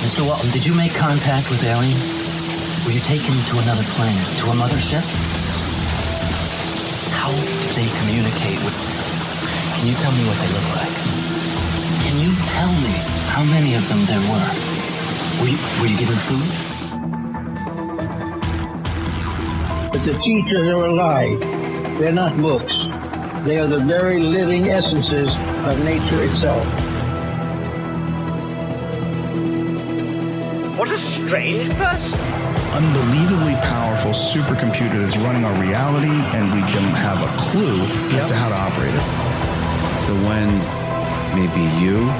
Mr. Walton, did you make contact with aliens? Were you taken to another planet, to a mothership? How did they communicate with... Can you tell me what they look like? Can you tell me how many of them there were? Were you given food? But the teachers are alive. They're not books. They are the very living essences of nature itself. What a strange person. Unbelievably powerful supercomputer that's running our reality, and we don't have a clue as to how to operate it. So when maybe you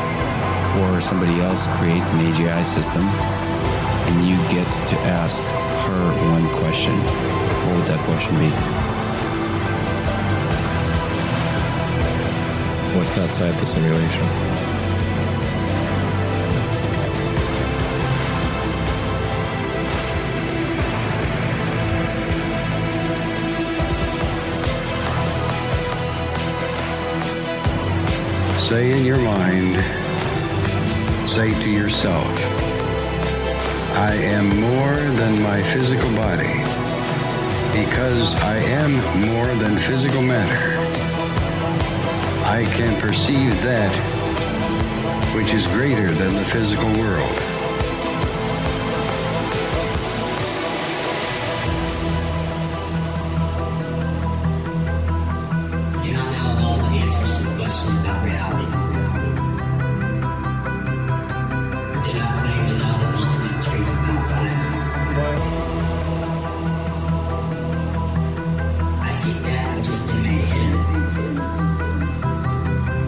or somebody else creates an AGI system and you get to ask her one question, what would that question be? What's outside the simulation? Say in your mind, say to yourself, I am more than my physical body, because I am more than physical matter. I can perceive that which is greater than the physical world. Do not know all the answers to the questions about reality. Do not claim to know the ultimate truth about life. I seek that which has been made hidden.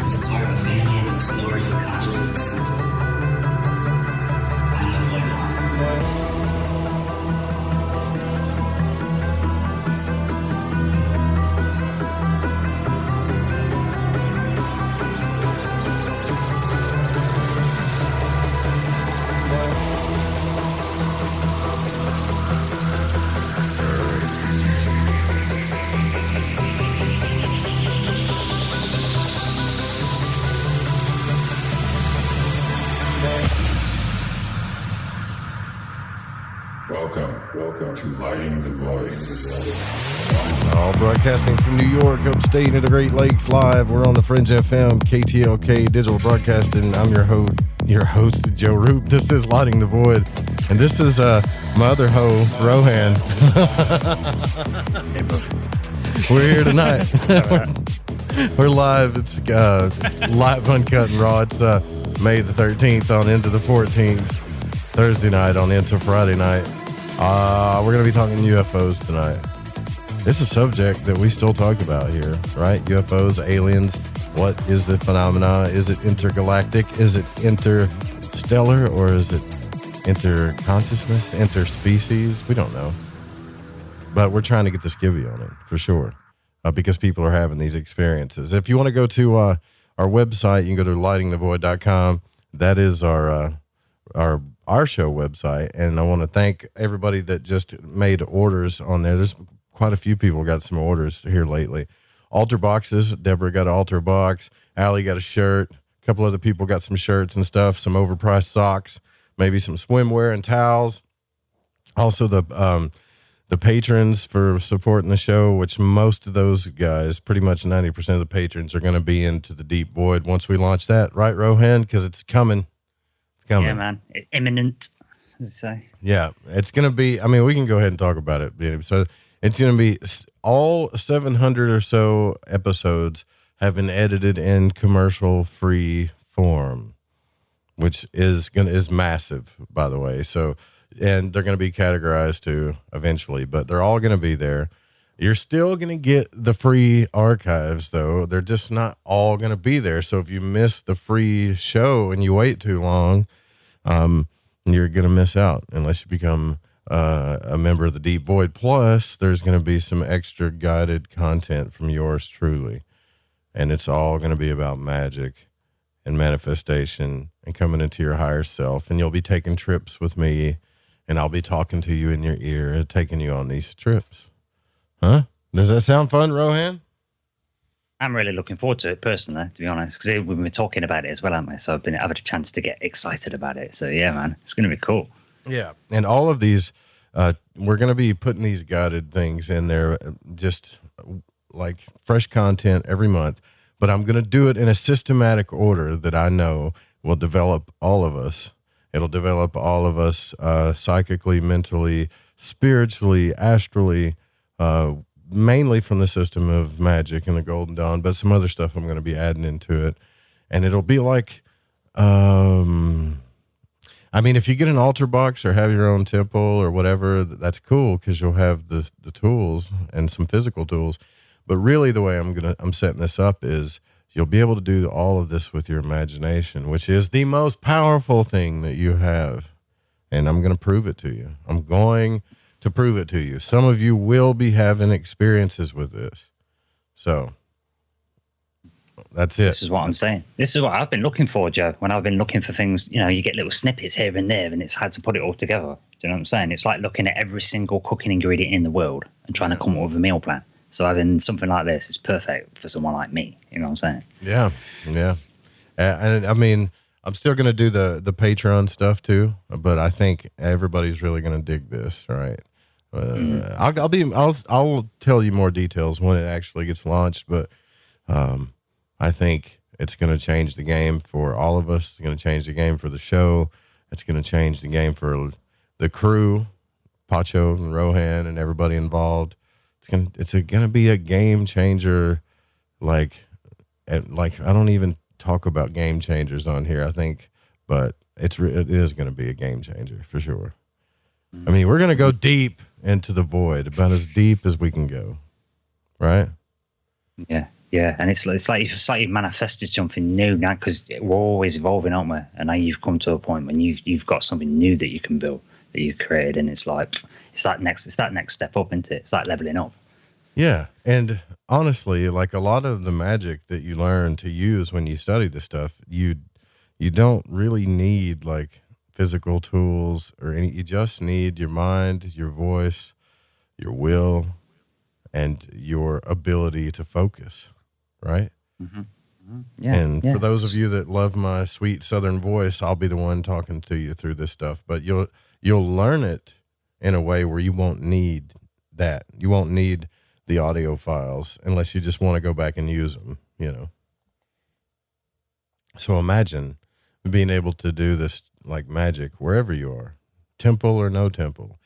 As a part of a family and explorers of consciousness. I'm the void one. Welcome to Lighting the Void. All broadcasting from New York, upstate into the Great Lakes live. We're on the Fringe FM, KTLK Digital Broadcasting. I'm your host, Joe Roop. This is Lighting the Void. And this is my other hoe, Rohan. We're here tonight. We're live. It's live uncut and raw. It's May the 13th on into the 14th. Thursday night on into Friday night. We're going to be talking UFOs tonight. It's a subject that we still talk about here, right? UFOs, aliens. What is the phenomena? Is it intergalactic? Is it interstellar? Or is it interconsciousness, interspecies? We don't know. But we're trying to get the skivvy on it, for sure, because people are having these experiences. If you want to go to our website, you can go to lightingthevoid.com. That is our show website, and I want to thank everybody that just made orders on there. There's quite a few people got some orders here lately. Altar boxes. Deborah got an altar box. Allie got a shirt. A couple other people got some shirts and stuff, some overpriced socks, maybe some swimwear and towels. Also the patrons for supporting the show, which most of those guys, pretty much 90% of the patrons, are going to be into the deep void once we launch that, right, Rohan? Because it's coming. Coming. Yeah, man. Imminent, as they say. Yeah, it's going to be, I mean, we can go ahead and talk about it. So it's going to be all 700 or so episodes have been edited in commercial-free form, which is massive, by the way. So, and they're going to be categorized too eventually, but they're all going to be there. You're still going to get the free archives, though. They're just not all going to be there. So if you miss the free show and you wait too long, you're going to miss out unless you become a member of the Deep Void. Plus, there's going to be some extra guided content from yours truly. And it's all going to be about magic and manifestation and coming into your higher self. And you'll be taking trips with me, and I'll be talking to you in your ear and taking you on these trips. Huh? Does that sound fun, Rohan? I'm really looking forward to it personally, to be honest, because we've been talking about it as well, haven't we? So I've had a chance to get excited about it. So yeah, man, it's going to be cool. Yeah, and all of these, we're going to be putting these guided things in there, just like fresh content every month. But I'm going to do it in a systematic order that I know will develop all of us. It'll develop all of us psychically, mentally, spiritually, astrally, mainly from the system of magic and the Golden Dawn, but some other stuff I'm going to be adding into it. And it'll be like, I mean, if you get an altar box or have your own temple or whatever, that's cool because you'll have the tools and some physical tools. But really the way I'm setting this up is you'll be able to do all of this with your imagination, which is the most powerful thing that you have. And I'm going to prove it to you. I'm going to prove it to you. Some of you will be having experiences with this. So that's it. This is what I'm saying. This is what I've been looking for, Joe. When I've been looking for things, you get little snippets here and there, and it's hard to put it all together. Do you know what I'm saying? It's like looking at every single cooking ingredient in the world and trying to come up with a meal plan. So having something like this is perfect for someone like me. You know what I'm saying? Yeah, yeah. And I mean, I'm still going to do the Patreon stuff too, but I think everybody's really going to dig this, right? I'll tell you more details when it actually gets launched, but I think it's going to change the game for all of us. It's going to change the game for the show. It's going to change the game for the crew, Pacho and Rohan and everybody involved. It's going to be a game changer. Like I don't even talk about game changers on here, I think, but it is going to be a game changer for sure. I mean, we're going to go deep into the void, about as deep as we can go. Right? Yeah. Yeah. And it's like you've manifested something new now, because we're always evolving, aren't we? And now you've come to a point when you've got something new that you can build, that you created, and it's that next step up, isn't it? It's like leveling up. Yeah. And honestly, like a lot of the magic that you learn to use when you study this stuff, you don't really need like physical tools or any. You just need your mind, your voice, your will, and your ability to focus, right? Mm-hmm. Mm-hmm. Yeah, and for those of you that love my sweet Southern voice, I'll be the one talking to you through this stuff, but you'll learn it in a way where you won't need that. You won't need the audio files unless you just want to go back and use them, So imagine being able to do this like magic wherever you are, temple or no temple,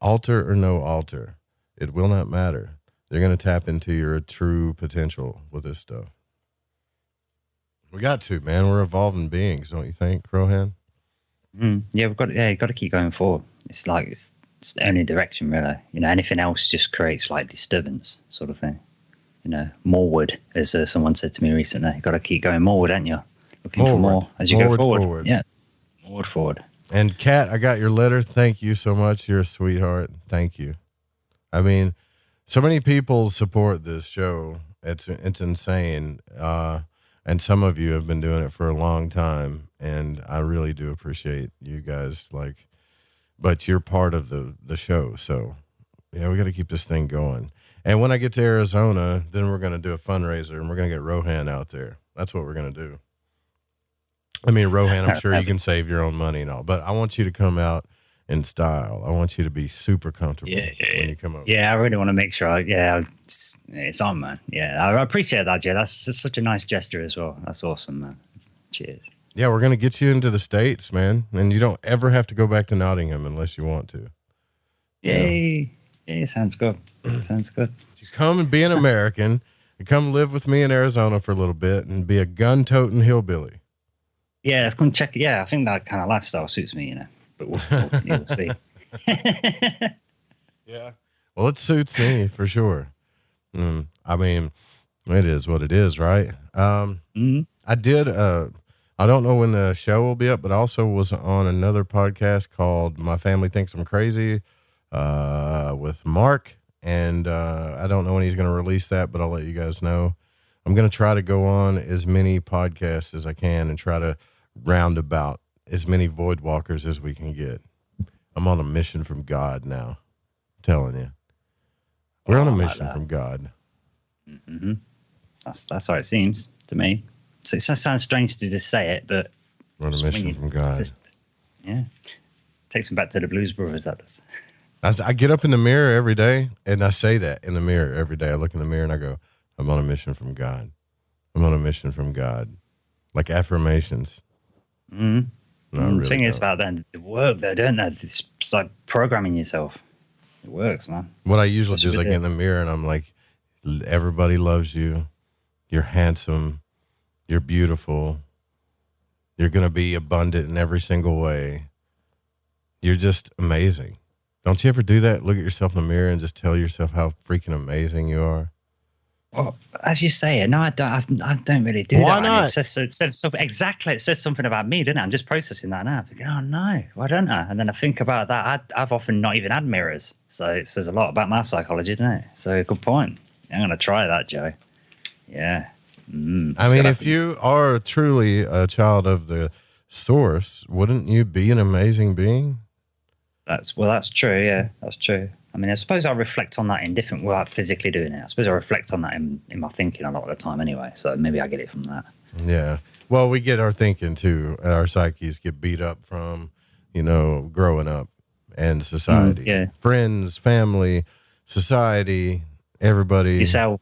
altar or no altar. It will not matter. They're going to tap into your true potential with this stuff. We got to, man. We're evolving beings, don't you think, Rohan? Yeah, you've got to keep going forward. It's the only direction, really. Anything else just creates like disturbance, sort of thing. Moreward, as someone said to me recently. You've got to keep going moreward, haven't you? Looking for more as you go forward. Yeah, forward. And Kat, I got your letter. Thank you so much. You're a sweetheart. Thank you. I mean, so many people support this show. It's insane. And some of you have been doing it for a long time, and I really do appreciate you guys. But you're part of the show, so yeah, we got to keep this thing going. And when I get to Arizona, then we're going to do a fundraiser, and we're going to get Rohan out there. That's what we're going to do. I mean, Rohan, I'm sure you can save your own money and all, but I want you to come out in style. I want you to be super comfortable when you come over. Yeah, I really want to make sure. It's on, man. Yeah, I appreciate that, Jay. That's such a nice gesture as well. That's awesome, man. Cheers. Yeah, we're going to get you into the States, man, and you don't ever have to go back to Nottingham unless you want to. Yay. Yeah, sounds good. Sounds good. You come and be an American and come live with me in Arizona for a little bit and be a gun-toting hillbilly. Yeah, let's go and check. Yeah, I think that kind of lifestyle suits me, but we'll see. Yeah. Well, it suits me for sure. I mean, it is what it is, right? I did, I don't know when the show will be up, but I also was on another podcast called My Family Thinks I'm Crazy with Mark. And I don't know when he's going to release that, but I'll let you guys know. I'm going to try to go on as many podcasts as I can and try to round about as many void walkers as we can get. I'm on a mission from God now. I'm telling you. We're on a mission from God. Mm-hmm. That's how it seems to me. So it sounds strange to just say it, but we're on a mission from God. Yeah, takes them back to the Blues Brothers. That does. I get up in the mirror every day, and I say that in the mirror every day. I look in the mirror and I go, I'm on a mission from God. I'm on a mission from God. Like affirmations. Mm-hmm. No, the thing is about that, it work though, don't they? It's like programming yourself. It works, man. What I usually do is I get in the mirror and I'm like, everybody loves you. You're handsome. You're beautiful. You're going to be abundant in every single way. You're just amazing. Don't you ever do that? Look at yourself in the mirror and just tell yourself how freaking amazing you are. Well, as you say it, no, I don't really do Why that. not? It says something, exactly. It says something about me, doesn't it? I'm just processing that now. I think, oh no, why don't I? And then I think about that. I've often not even had mirrors, so it says a lot about my psychology, doesn't it? So good point. I'm going to try that, Joe. Yeah. I mean, if you are truly a child of the source, wouldn't you be an amazing being? That's true. Yeah, that's true. I mean, I suppose I reflect on that in different without physically doing it. I suppose I reflect on that in my thinking a lot of the time anyway. So maybe I get it from that. Yeah. Well, we get our thinking too. Our psyches get beat up from, growing up and society. Yeah. Friends, family, society, everybody. Yourself.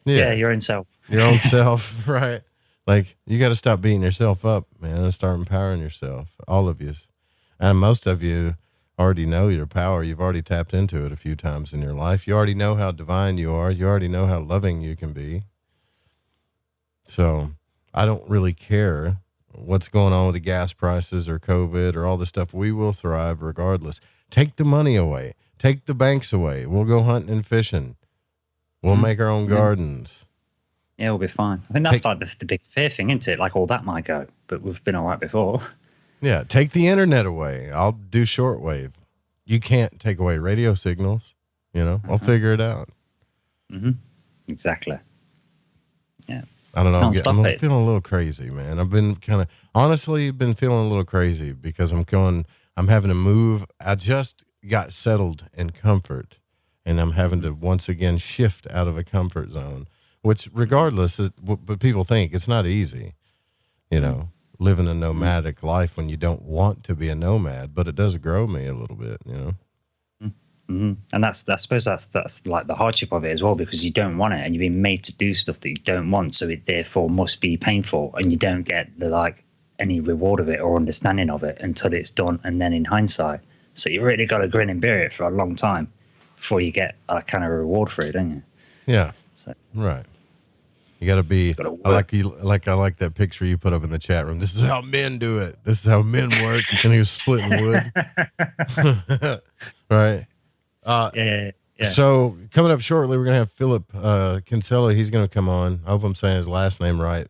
Yeah, your own self. Your own self, right? Like, you got to stop beating yourself up, man, and start empowering yourself. All of you. And most of you already know your power. You've already tapped into it a few times in your life. You already know how divine you are. You already know how loving you can be. So I don't really care what's going on with the gas prices or COVID or all the stuff. We will thrive regardless. Take the money away. Take the banks away. We'll go hunting and fishing. We'll make our own gardens. Yeah, we'll be fine. I think that's like the big fear thing, isn't it? Like all that might go, but we've been all right before. Yeah, take the internet away. I'll do shortwave. You can't take away radio signals. I'll figure it out. Mm-hmm. Exactly. Yeah. I don't know. I'm feeling a little crazy, man. I've been honestly feeling a little crazy because I'm having to move. I just got settled in comfort, and I'm having to once again shift out of a comfort zone, which regardless of what people think, it's not easy, living a nomadic life when you don't want to be a nomad, but it does grow me a little bit, Mm-hmm. And I suppose that's like the hardship of it as well, because you don't want it and you've been made to do stuff that you don't want, so it therefore must be painful, and you don't get any reward of it or understanding of it until it's done, and then in hindsight. So you really got to grin and bear it for a long time before you get a kind of reward for it, don't you? Yeah. So, right. You got to be. I like that picture you put up in the chat room. This is how men do it. This is how men work. And he was splitting wood. Right. Yeah. So coming up shortly, we're gonna have Philip Kinsella. He's gonna come on. I hope I'm saying his last name right.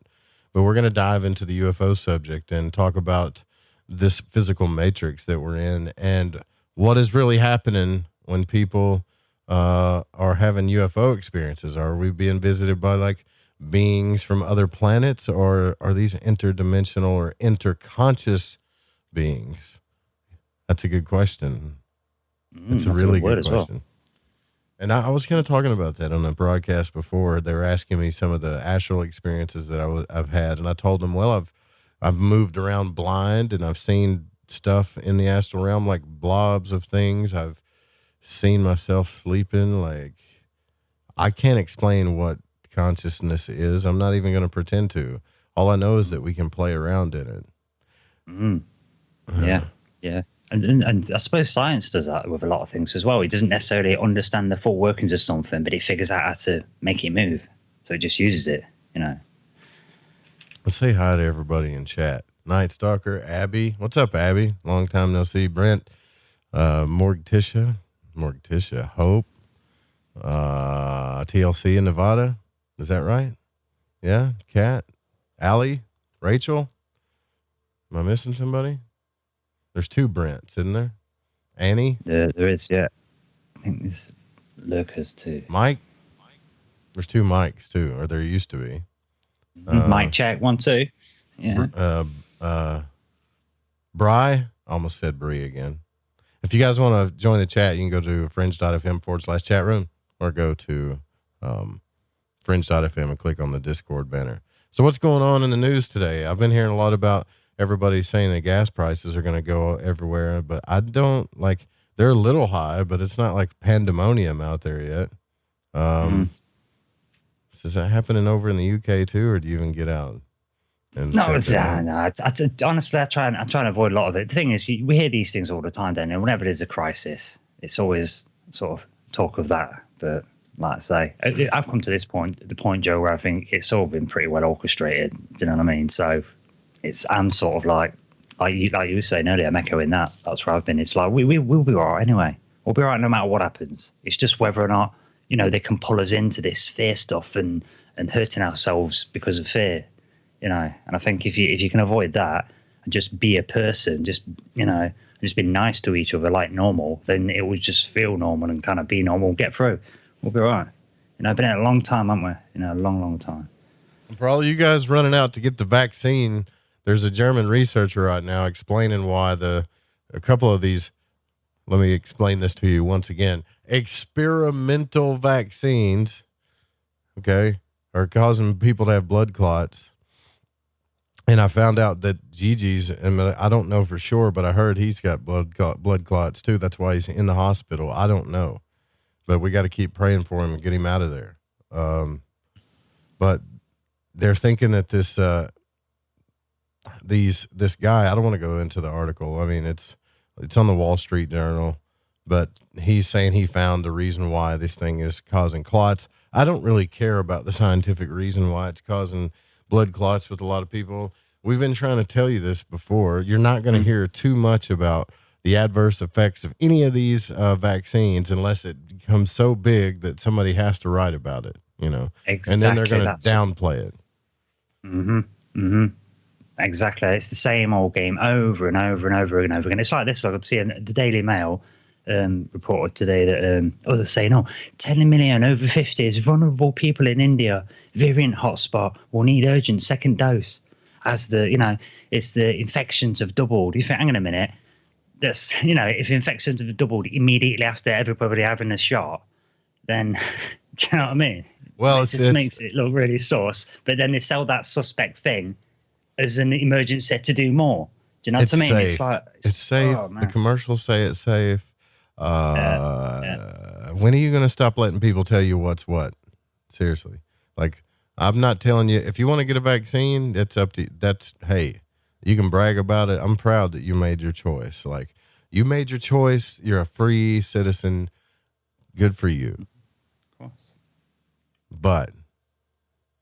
But we're gonna dive into the UFO subject and talk about this physical matrix that we're in and what is really happening when people are having UFO experiences. Are we being visited by beings from other planets, or are these interdimensional or interconscious beings? That's a good question. It's a really good question. Well. And I was kind of talking about that on a broadcast before. They were asking me some of the astral experiences that I've had, and I told them, well, I've moved around blind, and I've seen stuff in the astral realm, like blobs of things. I've seen myself sleeping. I can't explain what consciousness is. I'm not even going to pretend to. All I know is that we can play around in it. Yeah. And I suppose science does that with a lot of things as well. It doesn't necessarily understand the full workings of something, but it figures out how to make it move. So it just uses it, Let's say hi to everybody in chat. Night Stalker, Abby. What's up, Abby? Long time no see. Brent, Morgtisha, Hope, TLC in Nevada. Is that right? Yeah. Kat, Allie, Rachel. Am I missing somebody? There's two Brents, isn't there? Annie? There is, yeah. I think there's Lucas too. Mike? There's two Mikes too, or there used to be. Mike check 1 2. Yeah. Bri? Almost said Bree again. If you guys want to join the chat, you can go to fringe.fm/chat room or go to fringe.fm and click on the Discord banner. So what's going on in the news today? I've been hearing a lot about everybody saying that gas prices are going to go everywhere, but I don't like, they're a little high, but it's not like pandemonium out there yet. Is that happening over in the UK too, or do you even get out? No. Honestly, I try and avoid a lot of it. The thing is, we hear these things all the time, don't you? Whenever there's a crisis, it's always sort of talk of that. But like I say, I've come to this point, the point, Joe, where I think it's all been pretty well orchestrated. Do you know what I mean? So I'm sort of like you were saying earlier, I'm echoing that. That's where I've been. It's like we'll be all right anyway. We'll be all right no matter what happens. It's just whether or not, you know, they can pull us into this fear stuff and hurting ourselves because of fear. You know, and I think if you can avoid that and just be a person, just, you know, just be nice to each other like normal, then it will just feel normal and kind of be normal, get through. We'll be all right. You know, been in a long time, haven't we? You know, a long, long time. For all you guys running out to get the vaccine, there's a German researcher right now explaining why a couple of these, let me explain this to you once again, experimental vaccines, okay, are causing people to have blood clots. And I found out that Gigi's, and I don't know for sure, but I heard he's got blood clots too. That's why he's in the hospital. I don't know, but we got to keep praying for him and get him out of there. But they're thinking that this guy, I don't want to go into the article. I mean, it's on the Wall Street Journal, but he's saying he found the reason why this thing is causing clots. I don't really care about the scientific reason why it's causing blood clots with a lot of people. We've been trying to tell you this before. You're not going to hear too much about the adverse effects of any of these vaccines unless it becomes so big that somebody has to write about it, you know. Exactly. And then they're going to downplay it. Exactly. It's the same old game over and over and over and over again. It's like this. I could see the Daily Mail reported today that they're saying, 10 million over 50s vulnerable people in India, variant hotspot, will need urgent second dose as it's the infections have doubled. You think, hang on a minute, that's, you know, if infections have doubled immediately after everybody having a shot, then do you know what I mean? Well, it just makes it look really sauce, but then they sell that suspect thing as an emergency to do more. Do you know what I mean? Safe. It's like, it's safe. Oh, the commercials say it's safe. When are you going to stop letting people tell you what's what? Seriously. Like, I'm not telling you, if you want to get a vaccine, that's up to you. Hey, you can brag about it. I'm proud that you made your choice. Like, you made your choice. You're a free citizen. Good for you. Of course. But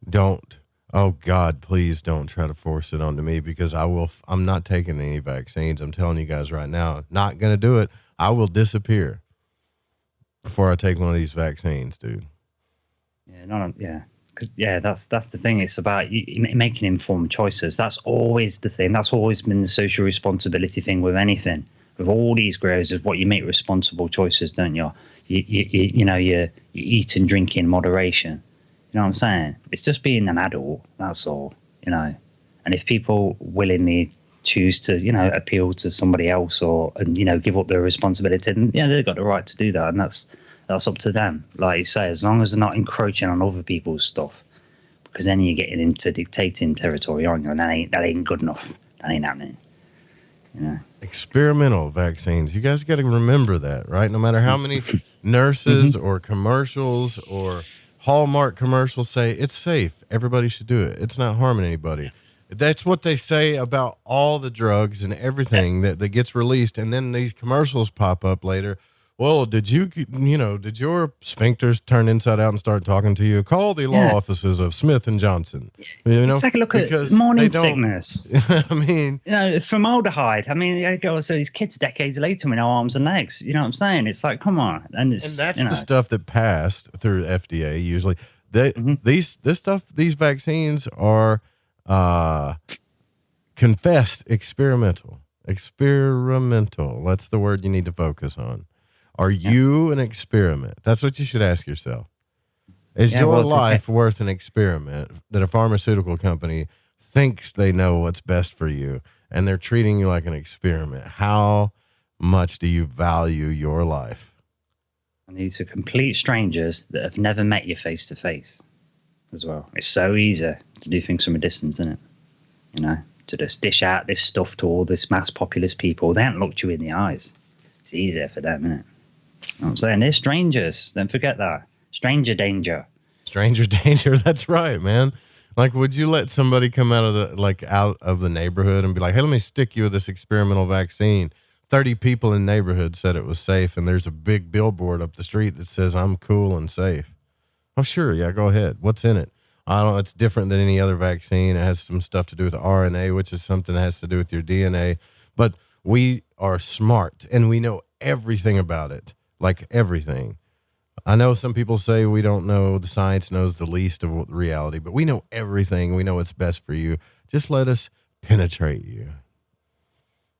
don't, oh God, please don't try to force it onto me, because I'm not taking any vaccines. I'm telling you guys right now, not going to do it. I will disappear before I take one of these vaccines, dude. That's the thing. It's about making informed choices. That's always the thing. That's always been the social responsibility thing with anything. With all these grows, is what you make responsible choices, don't you? You eat and drink in moderation. You know what I'm saying? It's just being an adult. That's all. You know, and if people willingly choose to, you know, appeal to somebody else and give up their responsibility, and they've got the right to do that, and that's up to them. Like you say, as long as they're not encroaching on other people's stuff, because then you're getting into dictating territory, aren't you? And that ain't good enough. That ain't happening. You know. Experimental vaccines. You guys got to remember that, right? No matter how many nurses or commercials or Hallmark commercials say it's safe, everybody should do it. It's not harming anybody. That's what they say about all the drugs and everything that gets released. And then these commercials pop up later. Well, did your sphincters turn inside out and start talking to you? Call the law offices of Smith & Johnson. You know, take a look at morning sickness. I mean, formaldehyde. I mean, I go, so these kids decades later with no arms and legs. You know what I'm saying? It's like, come on. And that's the stuff that passed through FDA usually. These vaccines are confessed experimental. Experimental. That's the word you need to focus on. Are you an experiment? That's what you should ask yourself. Is your life worth an experiment that a pharmaceutical company thinks they know what's best for you, and they're treating you like an experiment? How much do you value your life? And these are complete strangers that have never met you face to face. as well. It's so easy to do things from a distance, isn't it? You know, to just dish out this stuff to all this mass populist people. They haven't looked you in the eyes. It's easier for them, isn't it? You know what I'm saying? They're strangers. Don't forget that. Stranger danger. Stranger danger. That's right, man. Like, would you let somebody come out of the neighborhood and be like, hey, let me stick you with this experimental vaccine? 30 people in the neighborhood said it was safe, and there's a big billboard up the street that says I'm cool and safe. Oh, sure. Yeah, go ahead. What's in it? I don't know. It's different than any other vaccine. It has some stuff to do with RNA, which is something that has to do with your DNA. But we are smart, and we know everything about it, like everything. I know some people say we don't know. The science knows the least of reality, but we know everything. We know what's best for you. Just let us penetrate you.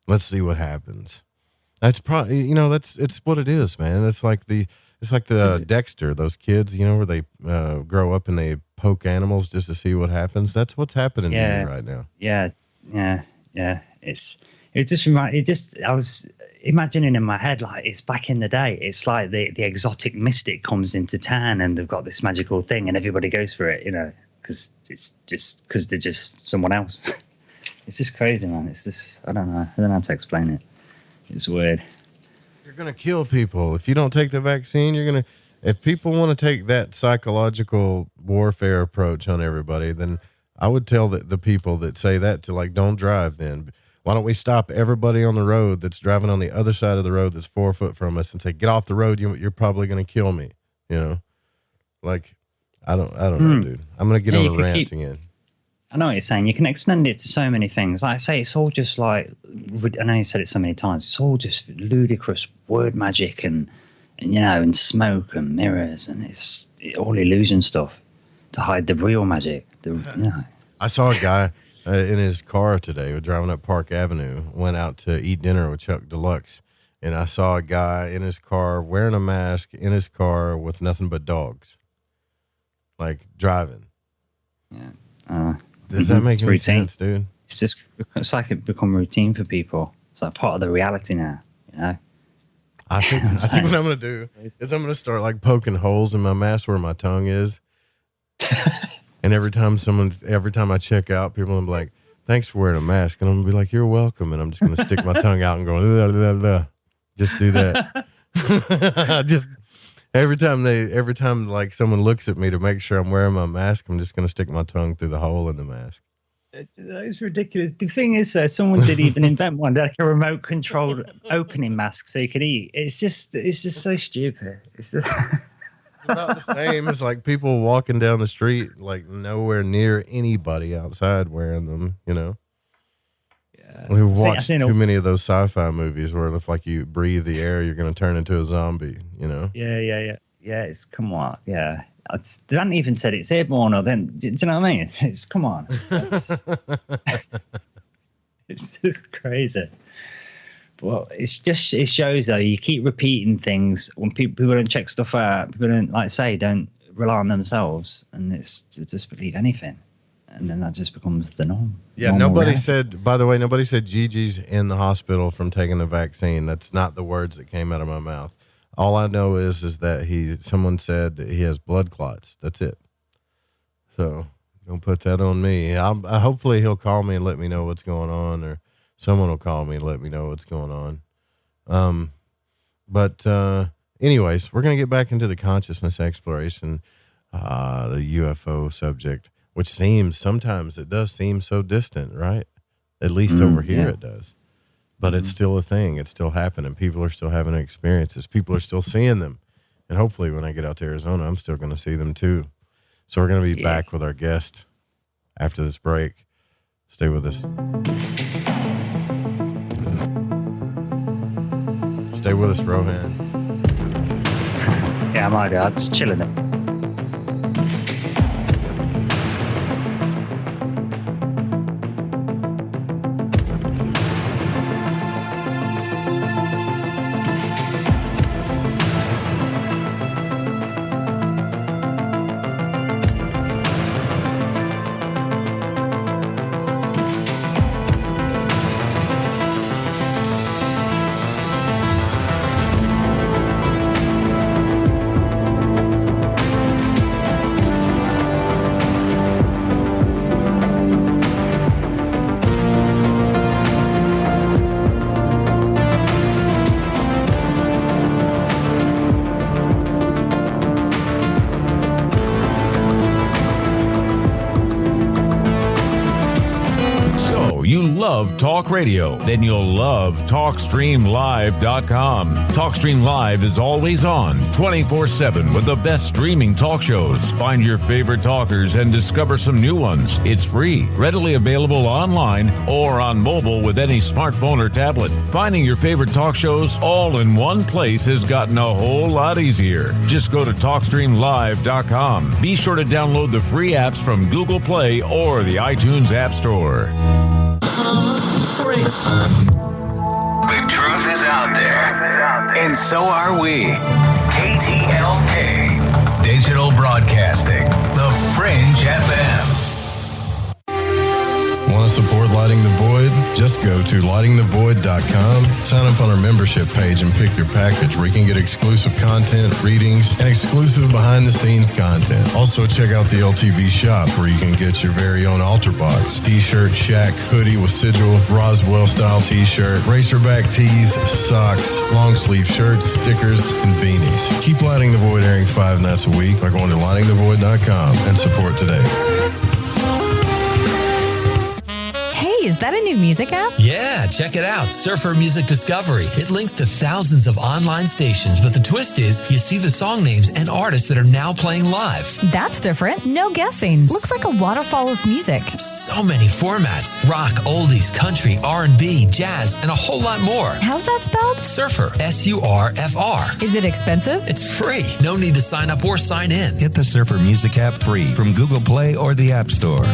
Let's see what happens. That's probably, it's what it is, man. It's like the Dexter, those kids, where they grow up and they poke animals just to see what happens. That's what's happening to you right now. Yeah. I was imagining in my head, like, it's back in the day. It's like the exotic mystic comes into town and they've got this magical thing and everybody goes for it, because they're just someone else. It's just crazy, man. It's just, I don't know how to explain it. It's weird. You're going to kill people. If you don't take the vaccine, if people want to take that psychological warfare approach on everybody, then I would tell the people that say that to, like, don't drive then. Why don't we stop everybody on the road that's driving on the other side of the road that's 4 foot from us and say, get off the road. You're probably going to kill me. Like, I don't know, dude. I'm going to get on a rant again. I know what you're saying. You can extend it to so many things. Like I say, it's all just like, I know you said it so many times, it's all just ludicrous word magic and smoke and mirrors, and it's all illusion stuff to hide the real magic. I saw a guy in his car today, driving up Park Avenue, went out to eat dinner with Chuck Deluxe, and I saw a guy in his car wearing a mask in his car with nothing but dogs, like driving. Yeah. Does that make any sense, dude? It's like it become routine for people. It's like part of the reality now, I think what I'm going to do is I'm going to start, like, poking holes in my mask where my tongue is. And every time I check out, people will be like, thanks for wearing a mask. And I'm going to be like, you're welcome. And I'm just going to stick my tongue out and go, blah, blah, blah. Just do that. Just every time like someone looks at me to make sure I'm wearing my mask, I'm just going to stick my tongue through the hole in the mask. It's ridiculous. The thing is, someone did even invent one, like a remote controlled opening mask so you could eat. It's just so stupid. It's just about the same as, like, people walking down the street, like, nowhere near anybody outside wearing them, Yeah. We've watched too many of those sci-fi movies where if, like, you breathe the air, you're going to turn into a zombie, Yeah. It's, come on. Yeah. They haven't even said it's airborne, or then, do you know what I mean? It's, come on. It's just crazy. Well, it shows, though, you keep repeating things when people don't check stuff out. People don't, don't rely on themselves, and it's to just believe anything, and then that just becomes the norm. Yeah, nobody said Gigi's in the hospital from taking the vaccine. That's not the words that came out of my mouth. All I know is that someone said that he has blood clots. That's it. So don't put that on me. Hopefully he'll call me and let me know what's going on, or someone will call me and let me know what's going on. But anyways, we're going to get back into the consciousness exploration, the UFO subject, which sometimes it does seem so distant, right? At least over here it does. But it's still a thing. It's still happening. People are still having experiences. People are still seeing them. And hopefully when I get out to Arizona, I'm still going to see them too. So we're going to be back with our guest after this break. Stay with us. Stay with us, Rohan. Yeah, I'm just chilling it. love talk radio, then you'll love TalkStreamLive.com. TalkStream Live is always on, 24/7 with the best streaming talk shows. Find your favorite talkers and discover some new ones. It's free, readily available online or on mobile with any smartphone or tablet. Finding your favorite talk shows all in one place has gotten a whole lot easier. Just go to TalkStreamLive.com. Be sure to download the free apps from Google Play or the iTunes App Store. The truth is out there, and so are we. KTLK, Digital Broadcasting, The Fringe FM. Want to support Lighting the Void? Just go to lightingthevoid.com, sign up on our membership page, and pick your package where you can get exclusive content, readings, and exclusive behind-the-scenes content. Also, check out the LTV shop where you can get your very own altar box, t-shirt, shack, hoodie with sigil, Roswell-style t-shirt, racerback tees, socks, long-sleeve shirts, stickers, and beanies. Keep Lighting the Void airing 5 nights a week by going to lightingthevoid.com and support today. Hey, is that a new music app? Yeah, check it out. Surfer Music Discovery. It links to thousands of online stations, but the twist is you see the song names and artists that are now playing live. That's different. No guessing. Looks like a waterfall of music. So many formats. Rock, oldies, country, R&B, jazz, and a whole lot more. How's that spelled? Surfer. S-U-R-F-R. Is it expensive? It's free. No need to sign up or sign in. Get the Surfer Music app free from Google Play or the App Store.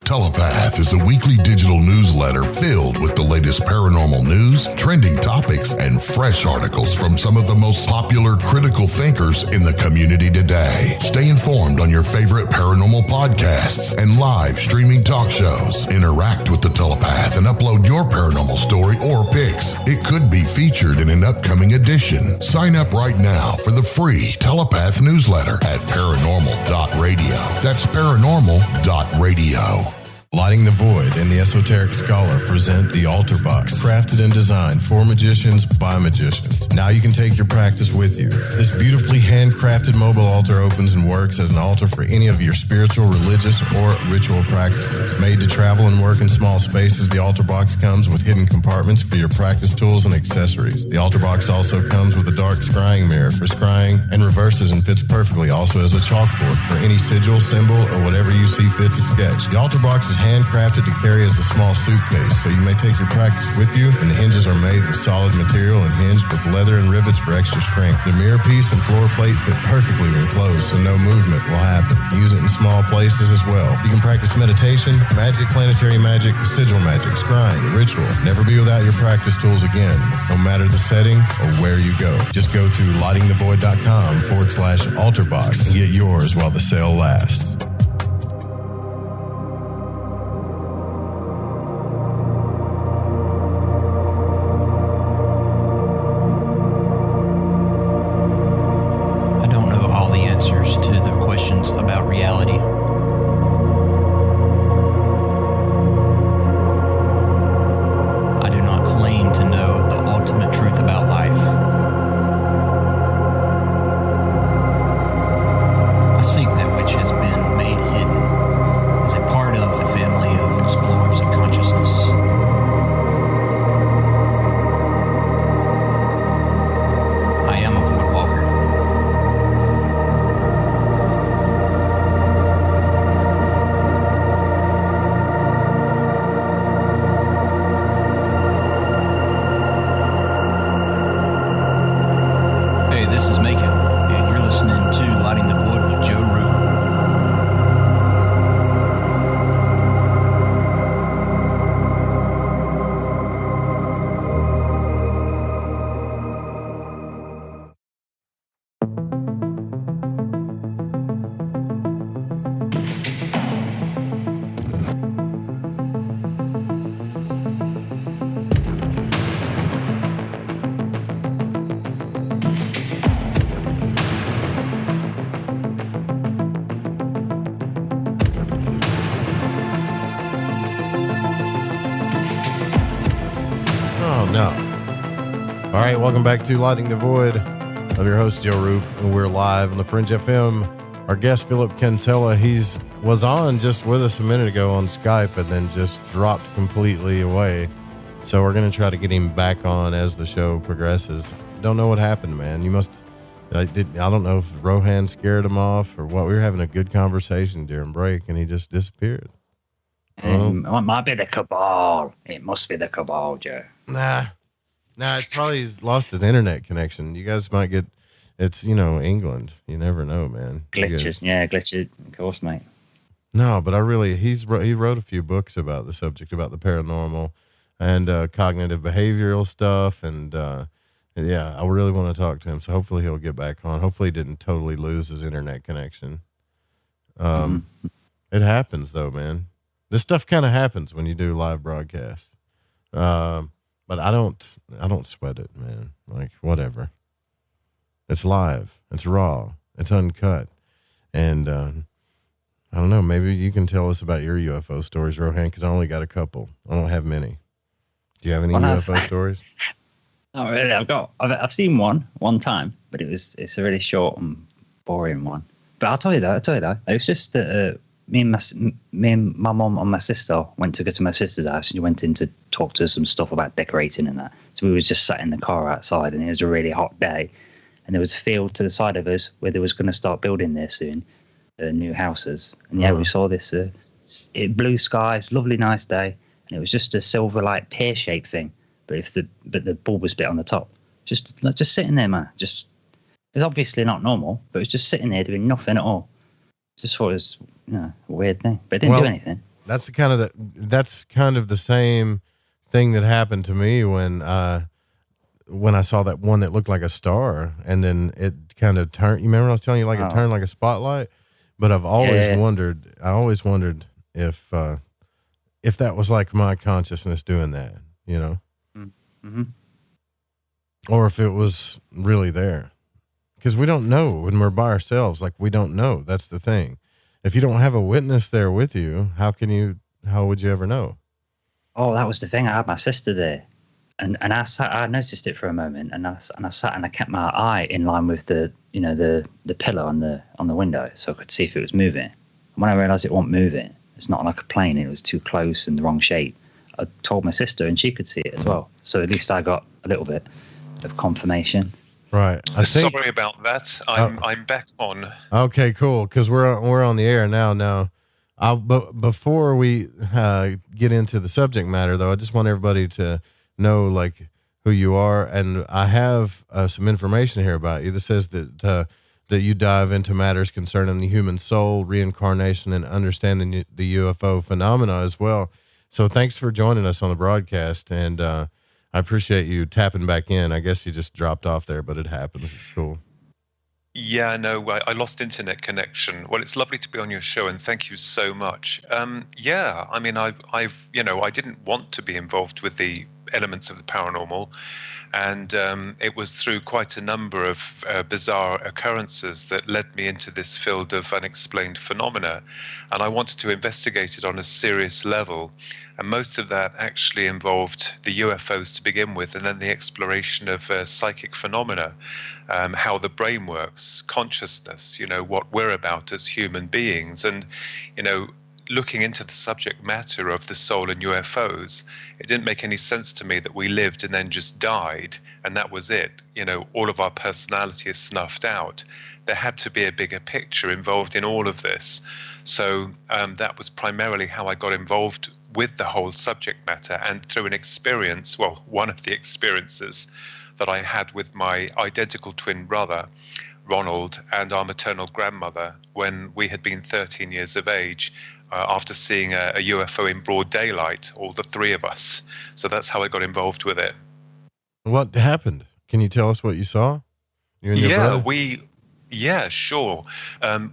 Telepath is a weekly digital newsletter filled with the latest paranormal news, trending topics, and fresh articles from some of the most popular critical thinkers in the community today. Stay informed on your favorite paranormal podcasts and live streaming talk shows. Interact with the Telepath and upload your paranormal story or pics. It could be featured in an upcoming edition. Sign up right now for the free Telepath newsletter at paranormal.radio. That's paranormal.radio. Lighting the Void and the Esoteric Scholar present the Altar Box, crafted and designed for magicians by magicians. Now you can take your practice with you. This beautifully handcrafted mobile altar opens and works as an altar for any of your spiritual, religious, or ritual practices. Made to travel and work in small spaces, the Altar Box comes with hidden compartments for your practice tools and accessories. The Altar Box also comes with a dark scrying mirror for scrying and reverses and fits perfectly also as a chalkboard for any sigil, symbol, or whatever you see fit to sketch. The Altar Box is handcrafted to carry as a small suitcase, so you may take your practice with you, and the hinges are made with solid material and hinged with leather and rivets for extra strength. The mirror piece and floor plate fit perfectly when closed, so no movement will happen. Use it in small places as well. You can practice meditation, magic, planetary magic, sigil magic, scrying, ritual. Never be without your practice tools again, no matter the setting or where you go. Just go to lightingthevoid.com/altarbox and get yours while the sale lasts. About reality. I do not claim to know the ultimate truth about life. I seek that which has been made hidden as a part of a family of explorers of consciousness. I am a void walker. This is Macon, and you're listening to Lighting the Void with Joe Root. No. All right, welcome back to Lighting the Void. I'm your host, Joe Roop, and we're live on the Fringe FM. Our guest, Philip Kinsella, he's was on just with us a minute ago on Skype and then just dropped completely away. So we're going to try to get him back on as the show progresses. Don't know what happened, man. I don't know if Rohan scared him off or what. We were having a good conversation during break and he just disappeared. It might be the cabal. It must be the cabal, Joe. Nah, it probably he's lost his internet connection. You guys might get, it's, England. You never know, man. Glitches, glitches, of course, mate. No, but he wrote a few books about the subject, about the paranormal and cognitive behavioral stuff. And I really want to talk to him. So hopefully he'll get back on. Hopefully he didn't totally lose his internet connection. It happens though, man. This stuff kind of happens when you do live broadcasts. But I don't sweat it, man. Like, whatever. It's live. It's raw. It's uncut. And I don't know. Maybe you can tell us about your UFO stories, Rohan, because I only got a couple. I don't have many. Do you have any UFO stories? Not really. I've seen one time, but it's a really short and boring one. But I'll tell you that. It was just that me and my mom and my sister went to go to my sister's house, and we went in to talk to her some stuff about decorating and that. So we was just sat in the car outside, and it was a really hot day, and there was a field to the side of us where they was going to start building there soon, new houses. And we saw this blue skies, lovely nice day, and it was just a silver like pear-shaped thing, but the bulb was bit on the top. Just sitting there, man. It's obviously not normal, but it was just sitting there doing nothing at all. Just thought it was a weird thing, but it didn't do anything. That's kind of the same thing that happened to me when I saw that one that looked like a star, and then it kind of turned. You remember I was telling you it turned like a spotlight? But I've always wondered. I always wondered if that was like my consciousness doing that, Mm-hmm. or if it was really there. Because we don't know when we're by ourselves. Like, we don't know. That's the thing. If you don't have a witness there with you, how would you ever know? Oh, that was the thing. I had my sister there, and I noticed it for a moment, and I sat and I kept my eye in line with the pillar on the window, so I could see if it was moving. And when I realized it wasn't moving, it's not like a plane. It was too close and the wrong shape. I told my sister, and she could see it as well. So at least I got a little bit of confirmation. Right. Sorry about that. I'm back on. Okay, cool. Because we're on the air now. But before we get into the subject matter, though, I just want everybody to know who you are, and I have some information here about you that says that you dive into matters concerning the human soul, reincarnation, and understanding the UFO phenomena as well. So thanks for joining us on the broadcast, and I appreciate you tapping back in. I guess you just dropped off there, but it happens. It's cool. Yeah, no, I lost internet connection. Well, it's lovely to be on your show, and thank you so much. Yeah, I mean, I didn't want to be involved with the elements of the paranormal, and it was through quite a number of bizarre occurrences that led me into this field of unexplained phenomena, and I wanted to investigate it on a serious level. And most of that actually involved the UFOs to begin with, and then the exploration of psychic phenomena, how the brain works, consciousness, what we're about as human beings. And, looking into the subject matter of the soul and UFOs, it didn't make any sense to me that we lived and then just died, and that was it. All of our personality is snuffed out. There had to be a bigger picture involved in all of this. So that was primarily how I got involved with the whole subject matter, and through an experience, one of the experiences that I had with my identical twin brother, Ronald, and our maternal grandmother when we had been 13 years of age, after seeing a UFO in broad daylight, all the three of us. So that's how I got involved with it. What happened? Can you tell us what you saw? You and your brother? Yeah, sure.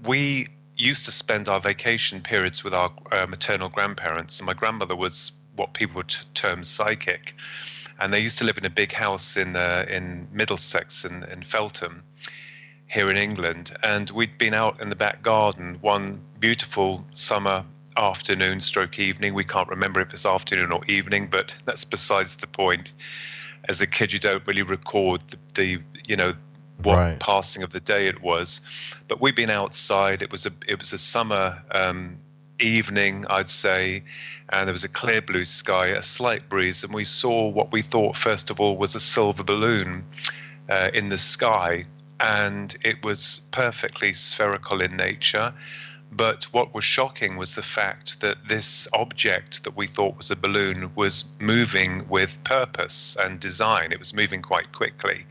We used to spend our vacation periods with our maternal grandparents, and my grandmother was what people would term psychic, and they used to live in a big house in Middlesex in Feltham here in England. And we'd been out in the back garden one beautiful summer afternoon / evening. We can't remember if it's afternoon or evening, but that's besides the point. As a kid, you don't really record the what passing of the day it was. But we'd been outside. It was a summer evening, I'd say, and there was a clear blue sky, a slight breeze, and we saw what we thought first of all was a silver balloon in the sky, and it was perfectly spherical in nature. But what was shocking was the fact that this object that we thought was a balloon was moving with purpose and design. It was moving quite quickly.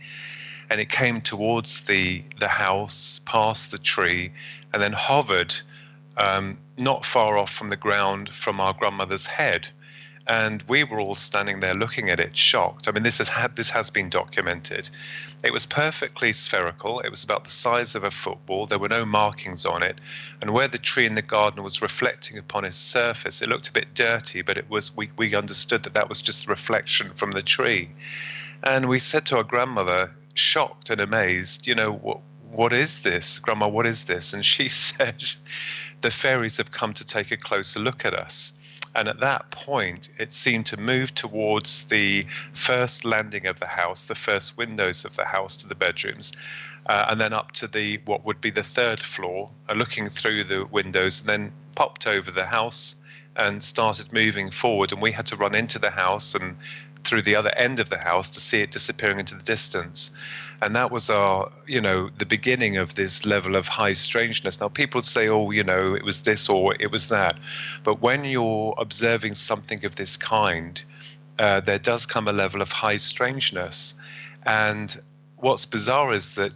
And it came towards the house, past the tree, and then hovered not far off from the ground from our grandmother's head. And we were all standing there looking at it, shocked. I mean, this has been documented. It was perfectly spherical. It was about the size of a football. There were no markings on it. And where the tree in the garden was reflecting upon its surface, it looked a bit dirty, but it was we understood that was just a reflection from the tree. And we said to our grandmother, shocked and amazed, what is this? Grandma, what is this? And she said, the fairies have come to take a closer look at us. And at that point, it seemed to move towards the first landing of the house, the first windows of the house to the bedrooms, and then up to what would be the third floor, looking through the windows, and then popped over the house and started moving forward. And we had to run into the house and through the other end of the house to see it disappearing into the distance. And that was the beginning of this level of high strangeness. Now, people would say, it was this or it was that. But when you're observing something of this kind, there does come a level of high strangeness. And what's bizarre is that,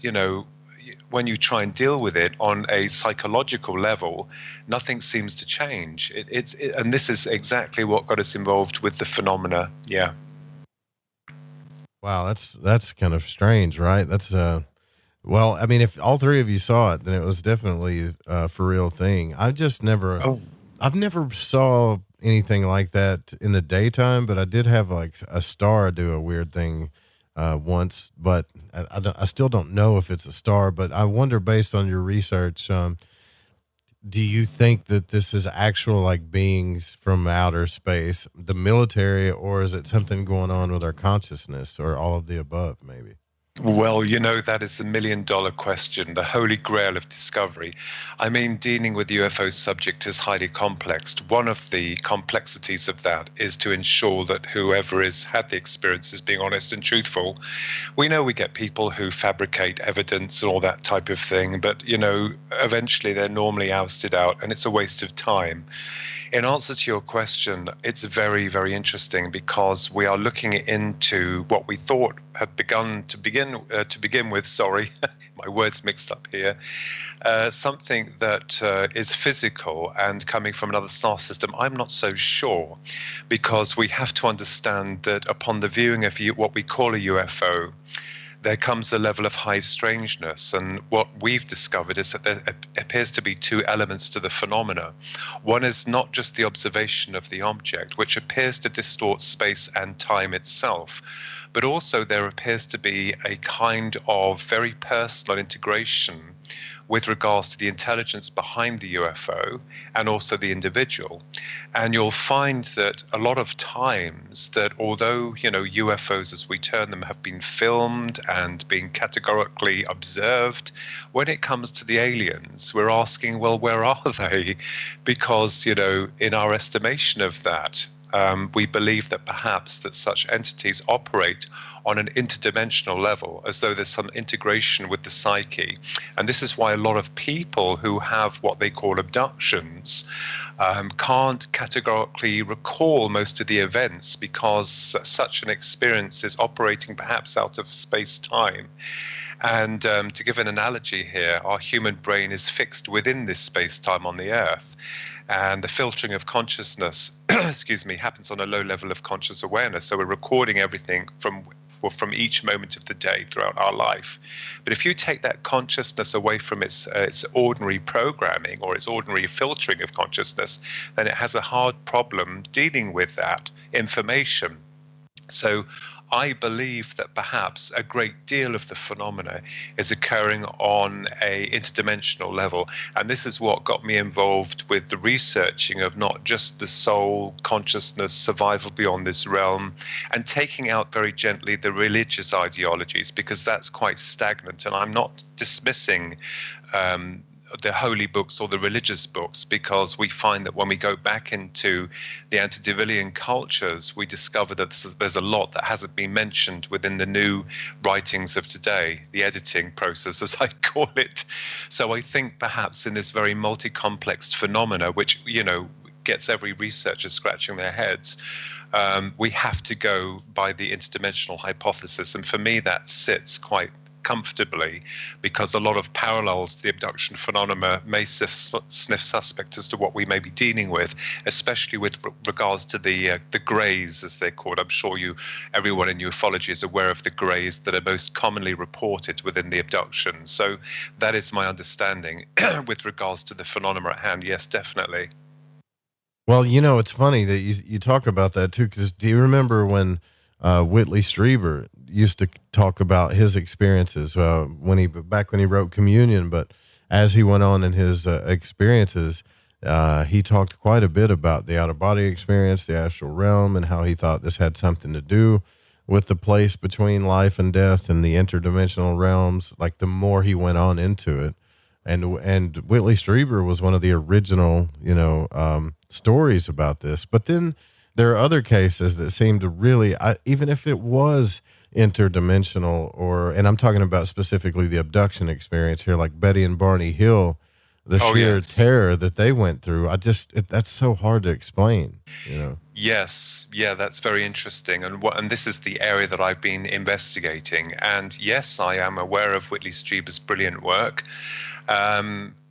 when you try and deal with it on a psychological level, nothing seems to change. And this is exactly what got us involved with the phenomena. Yeah. Wow, that's kind of strange, right? That's well, I mean, if all three of you saw it, then it was definitely a for real thing. I've never saw anything like that in the daytime, but I did have like a star do a weird thing once, but I still don't know if it's a star. But I wonder, based on your research, do you think that this is actual like beings from outer space, the military, or is it something going on with our consciousness, or all of the above, maybe? Well, that is the $1 million question, the holy grail of discovery. I mean, dealing with the UFO subject is highly complex. One of the complexities of that is to ensure that whoever has had the experience is being honest and truthful. We know we get people who fabricate evidence and all that type of thing, but, eventually they're normally ousted out, and it's a waste of time. In answer to your question, it's very, very interesting because we are looking into what we thought had begun to begin with. Sorry, my words mixed up here. Something that is physical and coming from another star system. I'm not so sure, because we have to understand that upon the viewing of what we call a UFO, there comes a level of high strangeness. And what we've discovered is that there appears to be two elements to the phenomena. One is not just the observation of the object, which appears to distort space and time itself, but also there appears to be a kind of very personal integration with regards to the intelligence behind the UFO and also the individual. And you'll find that a lot of times that although, UFOs as we term them have been filmed and been categorically observed, when it comes to the aliens, we're asking, well, where are they? Because, in our estimation of that, we believe that perhaps that such entities operate on an interdimensional level, as though there's some integration with the psyche. And this is why a lot of people who have what they call abductions can't categorically recall most of the events, because such an experience is operating perhaps out of space-time. And to give an analogy here, our human brain is fixed within this space-time on the Earth. And the filtering of consciousness, happens on a low level of conscious awareness. So we're recording everything from each moment of the day throughout our life. But if you take that consciousness away from its ordinary programming or its ordinary filtering of consciousness, then it has a hard problem dealing with that information. So I believe that perhaps a great deal of the phenomena is occurring on a interdimensional level. And this is what got me involved with the researching of not just the soul, consciousness, survival beyond this realm, and taking out very gently the religious ideologies, because that's quite stagnant. And I'm not dismissing the holy books or the religious books, because we find that when we go back into the antediluvian cultures, we discover that there's a lot that hasn't been mentioned within the new writings of today, the editing process, as I call it. So I think perhaps in this very multi-complex phenomena, which, gets every researcher scratching their heads, we have to go by the interdimensional hypothesis. And for me, that sits quite comfortably, because a lot of parallels to the abduction phenomena may sniff suspect as to what we may be dealing with, especially with regards to the greys, as they're called. I'm sure everyone in ufology is aware of the greys that are most commonly reported within the abduction. So that is my understanding with regards to the phenomena at hand. Yes, definitely. Well, it's funny that you talk about that too, because do you remember when Whitley Strieber used to talk about his experiences when he wrote Communion, but as he went on in his experiences, he talked quite a bit about the out-of-body experience, the astral realm, and how he thought this had something to do with the place between life and death and the interdimensional realms. Like, the more he went on into it, and Whitley Strieber was one of the original, stories about this. But then there are other cases that seem to really, even if it was interdimensional, and I'm talking about specifically the abduction experience here, like Betty and Barney Hill, the sheer terror that they went through. That's so hard to explain, Yes, yeah, that's very interesting, and this is the area that I've been investigating. And yes, I am aware of Whitley Strieber's brilliant work.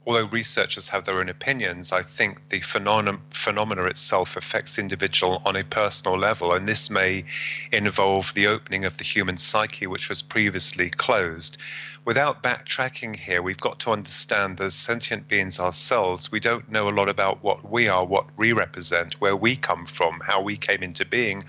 Although researchers have their own opinions, I think the phenomena itself affects the individual on a personal level, and this may involve the opening of the human psyche, which was previously closed. Without backtracking here, we've got to understand, as sentient beings ourselves, we don't know a lot about what we are, what we represent, where we come from, how we came into being.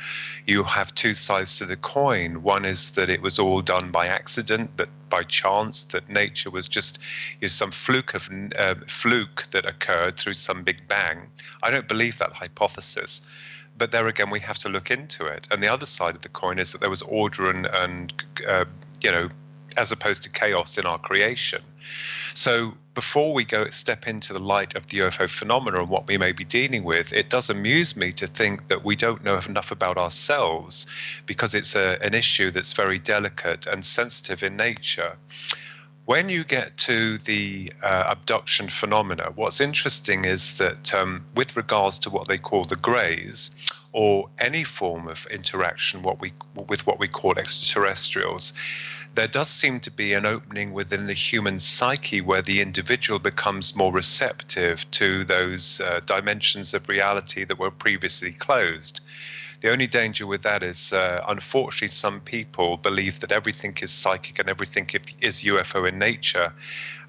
You have two sides to the coin. One is that it was all done by accident, that by chance, that nature was just some fluke that occurred through some big bang. I don't believe that hypothesis. But there again, we have to look into it. And the other side of the coin is that there was order and as opposed to chaos in our creation. So before we step into the light of the UFO phenomena and what we may be dealing with, it does amuse me to think that we don't know enough about ourselves, because it's an issue that's very delicate and sensitive in nature. When you get to the abduction phenomena, what's interesting is that with regards to what they call the greys, or any form of interaction with what we call extraterrestrials, there does seem to be an opening within the human psyche where the individual becomes more receptive to those dimensions of reality that were previously closed. The only danger with that is, unfortunately, some people believe that everything is psychic and everything is UFO in nature.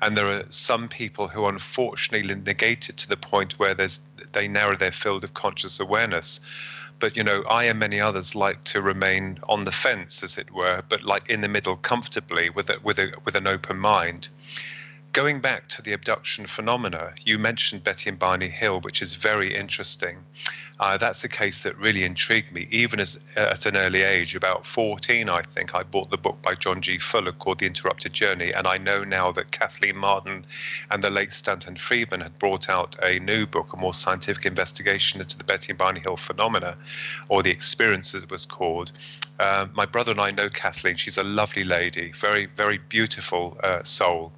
And there are some people who unfortunately negate it to the point where they narrow their field of conscious awareness. But, I and many others like to remain on the fence, as it were, but like in the middle comfortably with an open mind. Going back to the abduction phenomena, you mentioned Betty and Barney Hill, which is very interesting. That's a case that really intrigued me, even at an early age. About 14, I think, I bought the book by John G. Phillip called The Interrupted Journey, and I know now that Kathleen Martin and the late Stanton Friedman had brought out a new book, a more scientific investigation into the Betty and Barney Hill phenomena, or the experience as it was called. My brother and I know Kathleen. She's a lovely lady, very, very beautiful soul.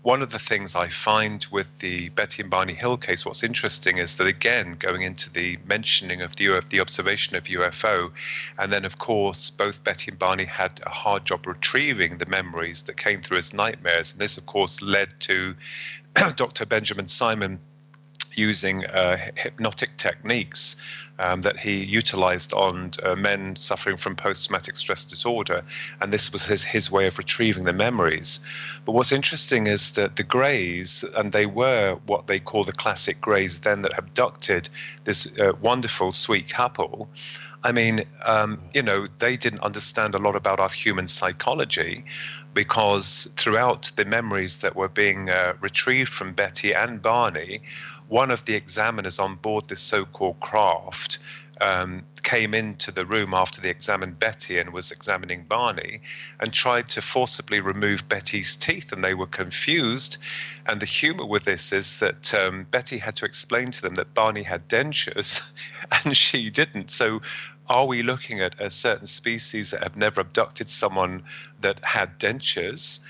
One of the things I find with the Betty and Barney Hill case, what's interesting is that, again, going into the mentioning of the observation of UFO, and then, of course, both Betty and Barney had a hard job retrieving the memories that came through as nightmares. And this, of course, led to Dr. Benjamin Simon using hypnotic techniques that he utilized on men suffering from post-traumatic stress disorder, and this was his way of retrieving the memories. But what's interesting is that the Greys, and they were what they call the classic Greys then that abducted this wonderful, sweet couple, I mean, they didn't understand a lot about our human psychology, because throughout the memories that were being retrieved from Betty and Barney, one of the examiners on board this so-called craft came into the room after they examined Betty and was examining Barney, and tried to forcibly remove Betty's teeth, and they were confused. And the humor with this is that Betty had to explain to them that Barney had dentures and she didn't. So are we looking at a certain species that have never abducted someone that had dentures?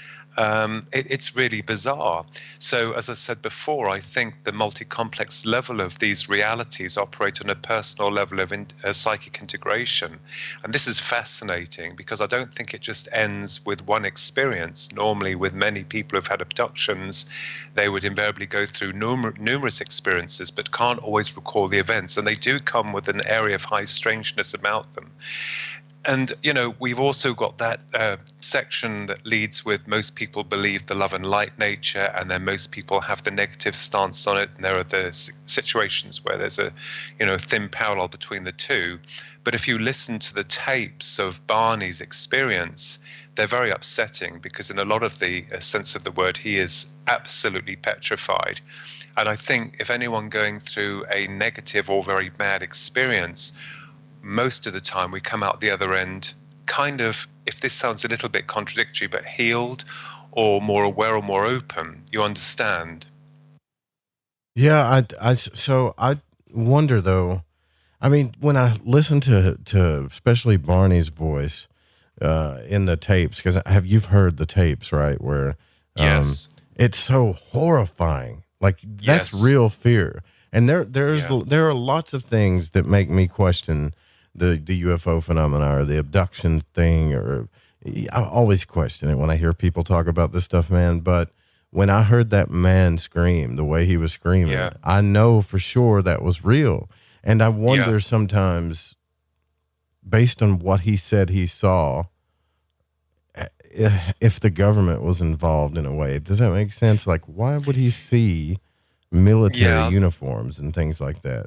It's really bizarre. So, as I said before, I think the multi-complex level of these realities operate on a personal level of psychic integration. And this is fascinating, because I don't think it just ends with one experience. Normally, with many people who've had abductions, they would invariably go through numerous experiences, but can't always recall the events. And they do come with an area of high strangeness about them. And, we've also got that section that leads with most people believe the love and light nature, and then most people have the negative stance on it. And there are the situations where there's a, thin parallel between the two. But if you listen to the tapes of Barney's experience, they're very upsetting, because in a lot of the sense of the word, he is absolutely petrified. And I think if anyone going through a negative or very bad experience, most of the time we come out the other end kind of, if this sounds a little bit contradictory, but healed or more aware or more open. You understand? Yeah, so I wonder though, I mean, when I listen to especially Barney's voice in the tapes, because you've heard the tapes, right? Where yes, it's so horrifying. Like that's real fear. And there are lots of things that make me question the UFO phenomena or the abduction thing, or I always question it when I hear people talk about this stuff, man. But when I heard that man scream, the way he was screaming, I know for sure that was real. And I wonder sometimes, based on what he said he saw, if the government was involved in a way. Does that make sense? Like, why would he see military uniforms and things like that,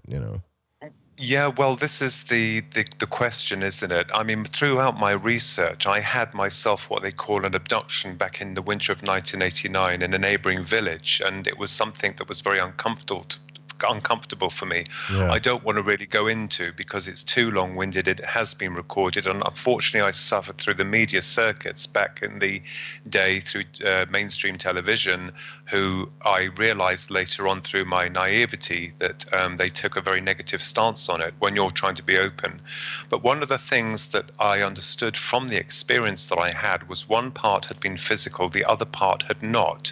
Yeah, well, this is the question, isn't it? I mean, throughout my research, I had myself what they call an abduction back in the winter of 1989 in a neighboring village, and it was something that was very uncomfortable for me. I don't want to really go into, because it's too long-winded. It has been recorded, and unfortunately I suffered through the media circuits back in the day through mainstream television, who I realized later on through my naivety that they took a very negative stance on it when you're trying to be open. But one of the things that I understood from the experience that I had was one part had been physical, the other part had not.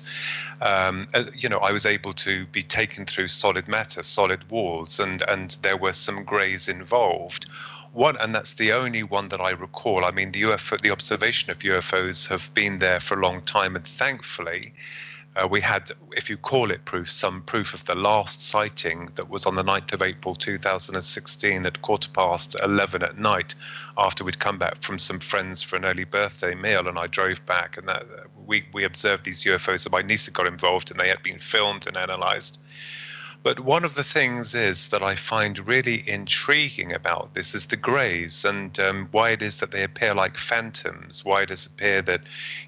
I was able to be taken through solid matter, solid walls, and there were some grays involved. And that's the only one that I recall. I mean, the observation of UFOs have been there for a long time, and thankfully, we had, if you call it proof, some proof of the last sighting that was on the 9th of April 2016 at 11:15 at night, after we'd come back from some friends for an early birthday meal, and I drove back, and we observed these UFOs, and my niece got involved, and they had been filmed and analyzed. But one of the things is that I find really intriguing about this is the greys, and why it is that they appear like phantoms, why it does appear that,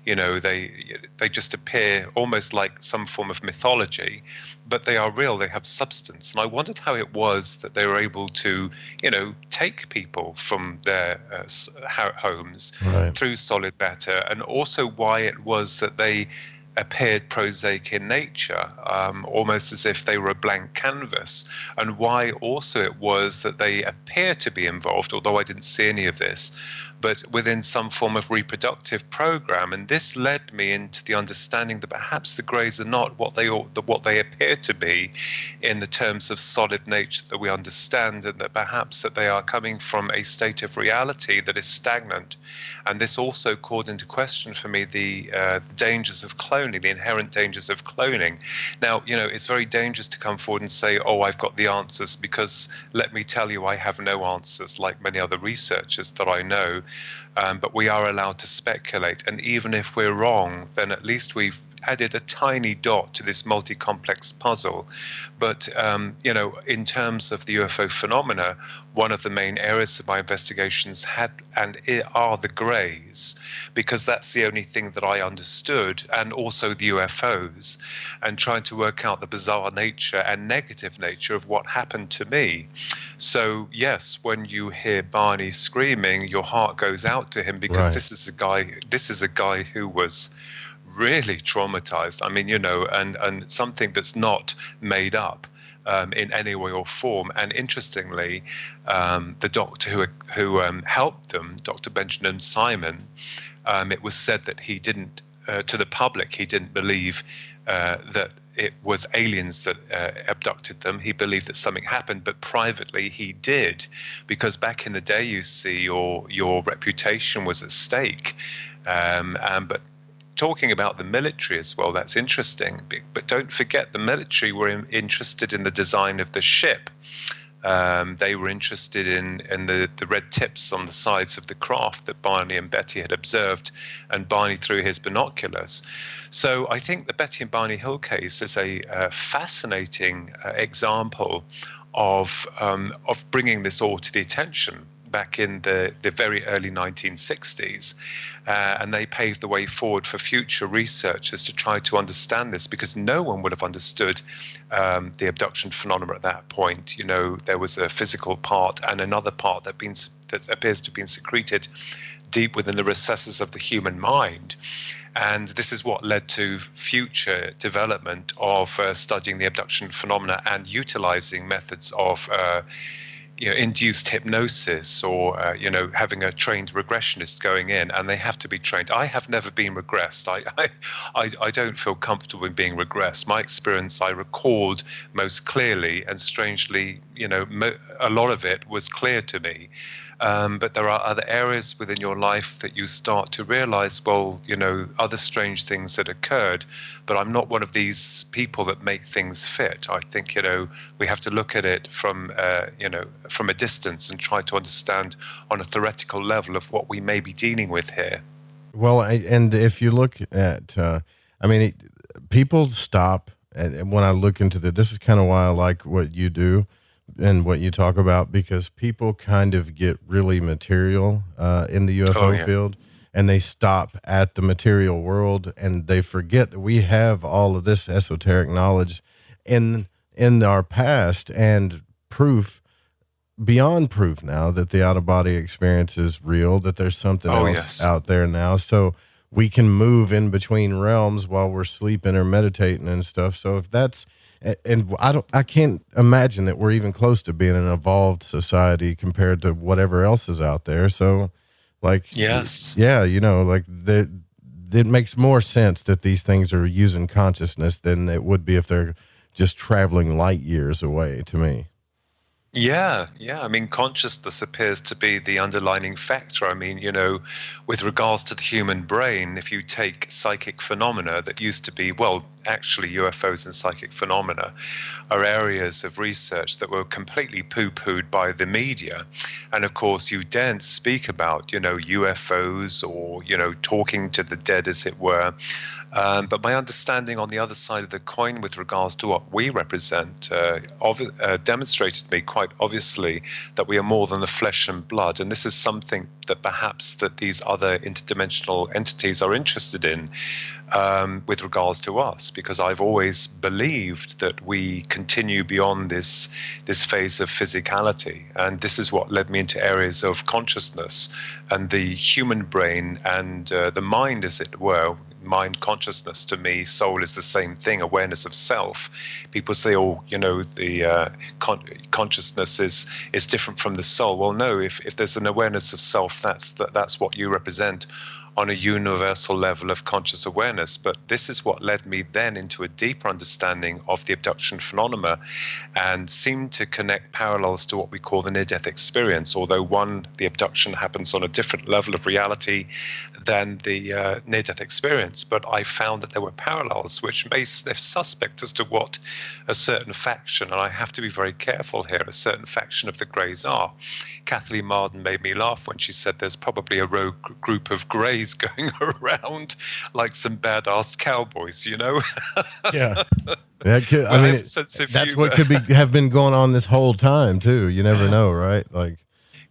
they just appear almost like some form of mythology, but they are real, they have substance. And I wondered how it was that they were able to, take people from their homes through solid matter, and also why it was that they appeared prosaic in nature, almost as if they were a blank canvas, and why also it was that they appear to be involved, although I didn't see any of this, but within some form of reproductive program. And this led me into the understanding that perhaps the greys are not what they appear to be in the terms of solid nature that we understand, and that perhaps that they are coming from a state of reality that is stagnant. And this also called into question for me the dangers of cloning, the inherent dangers of cloning. Now, it's very dangerous to come forward and say, oh, I've got the answers, because let me tell you, I have no answers, like many other researchers that I know. But we are allowed to speculate. And even if we're wrong, then at least we've added a tiny dot to this multi-complex puzzle. But, in terms of the UFO phenomena, one of the main areas of my investigations are the greys, because that's the only thing that I understood, and also the UFOs, and trying to work out the bizarre nature and negative nature of what happened to me. So yes, when you hear Barney screaming, your heart goes out to him, because this is a guy who was really traumatized. I mean, and something that's not made up in any way or form. And interestingly, the doctor who helped them, Dr. Benjamin Simon, it was said that he didn't, to the public, he didn't believe that it was aliens that abducted them. He believed that something happened, but privately he did, because back in the day, you see, your reputation was at stake. But talking about the military as well, that's interesting. But don't forget, the military were interested in the design of the ship. They were interested in the red tips on the sides of the craft that Barney and Betty had observed, and Barney through his binoculars. So I think the Betty and Barney Hill case is a fascinating example of bringing this all to the attention back in the very early 1960s. And they paved the way forward for future researchers to try to understand this, because no one would have understood the abduction phenomena at that point. There was a physical part and another part that appears to have been secreted deep within the recesses of the human mind. And this is what led to future development of studying the abduction phenomena and utilizing methods of induced hypnosis, or having a trained regressionist going in, and they have to be trained. I have never been regressed. I don't feel comfortable in being regressed. My experience I recalled most clearly, and strangely, a lot of it was clear to me. But there are other areas within your life that you start to realize, other strange things that occurred, but I'm not one of these people that make things fit. I think, we have to look at it from a distance and try to understand on a theoretical level of what we may be dealing with here. Well, and if you look at, people stop, and when I look into this is kind of why I like what you do and what you talk about, because people kind of get really material in the UFO field, and they stop at the material world, and they forget that we have all of this esoteric knowledge in our past, and proof, beyond proof now, that the out-of-body experience is real, that there's something else out there now. So we can move in between realms while we're sleeping or meditating and stuff. So if that's, and I can't imagine that we're even close to being an evolved society compared to whatever else is out there. So it makes more sense that these things are using consciousness than it would be if they're just traveling light years away, to me. Yeah. I mean, consciousness appears to be the underlying factor. I mean, with regards to the human brain, if you take psychic phenomena that used to be, actually UFOs and psychic phenomena are areas of research that were completely poo-pooed by the media. And of course, you daren't speak about, UFOs or, talking to the dead, as it were. But my understanding on the other side of the coin with regards to what we represent demonstrated to me quite obviously that we are more than the flesh and blood. And this is something that perhaps that these other interdimensional entities are interested in with regards to us, because I've always believed that we continue beyond this phase of physicality. And this is what led me into areas of consciousness and the human brain and the mind, as it were. Mind, consciousness, to me, soul is the same thing, awareness of self. People say, the consciousness is different from the soul. Well, no, if there's an awareness of self, that's what you represent on a universal level of conscious awareness. But this is what led me then into a deeper understanding of the abduction phenomena, and seemed to connect parallels to what we call the near-death experience, although the abduction happens on a different level of reality than the near-death experience. But I found that there were parallels which may sniff suspect as to what a certain faction, and I have to be very careful here, a certain faction of the Greys are. Kathleen Marden made me laugh when she said there's probably a rogue group of Greys zombies going around like some badass cowboys, you know? Yeah. That could, I mean, that's what could have been going on this whole time too. You never know, right? Like,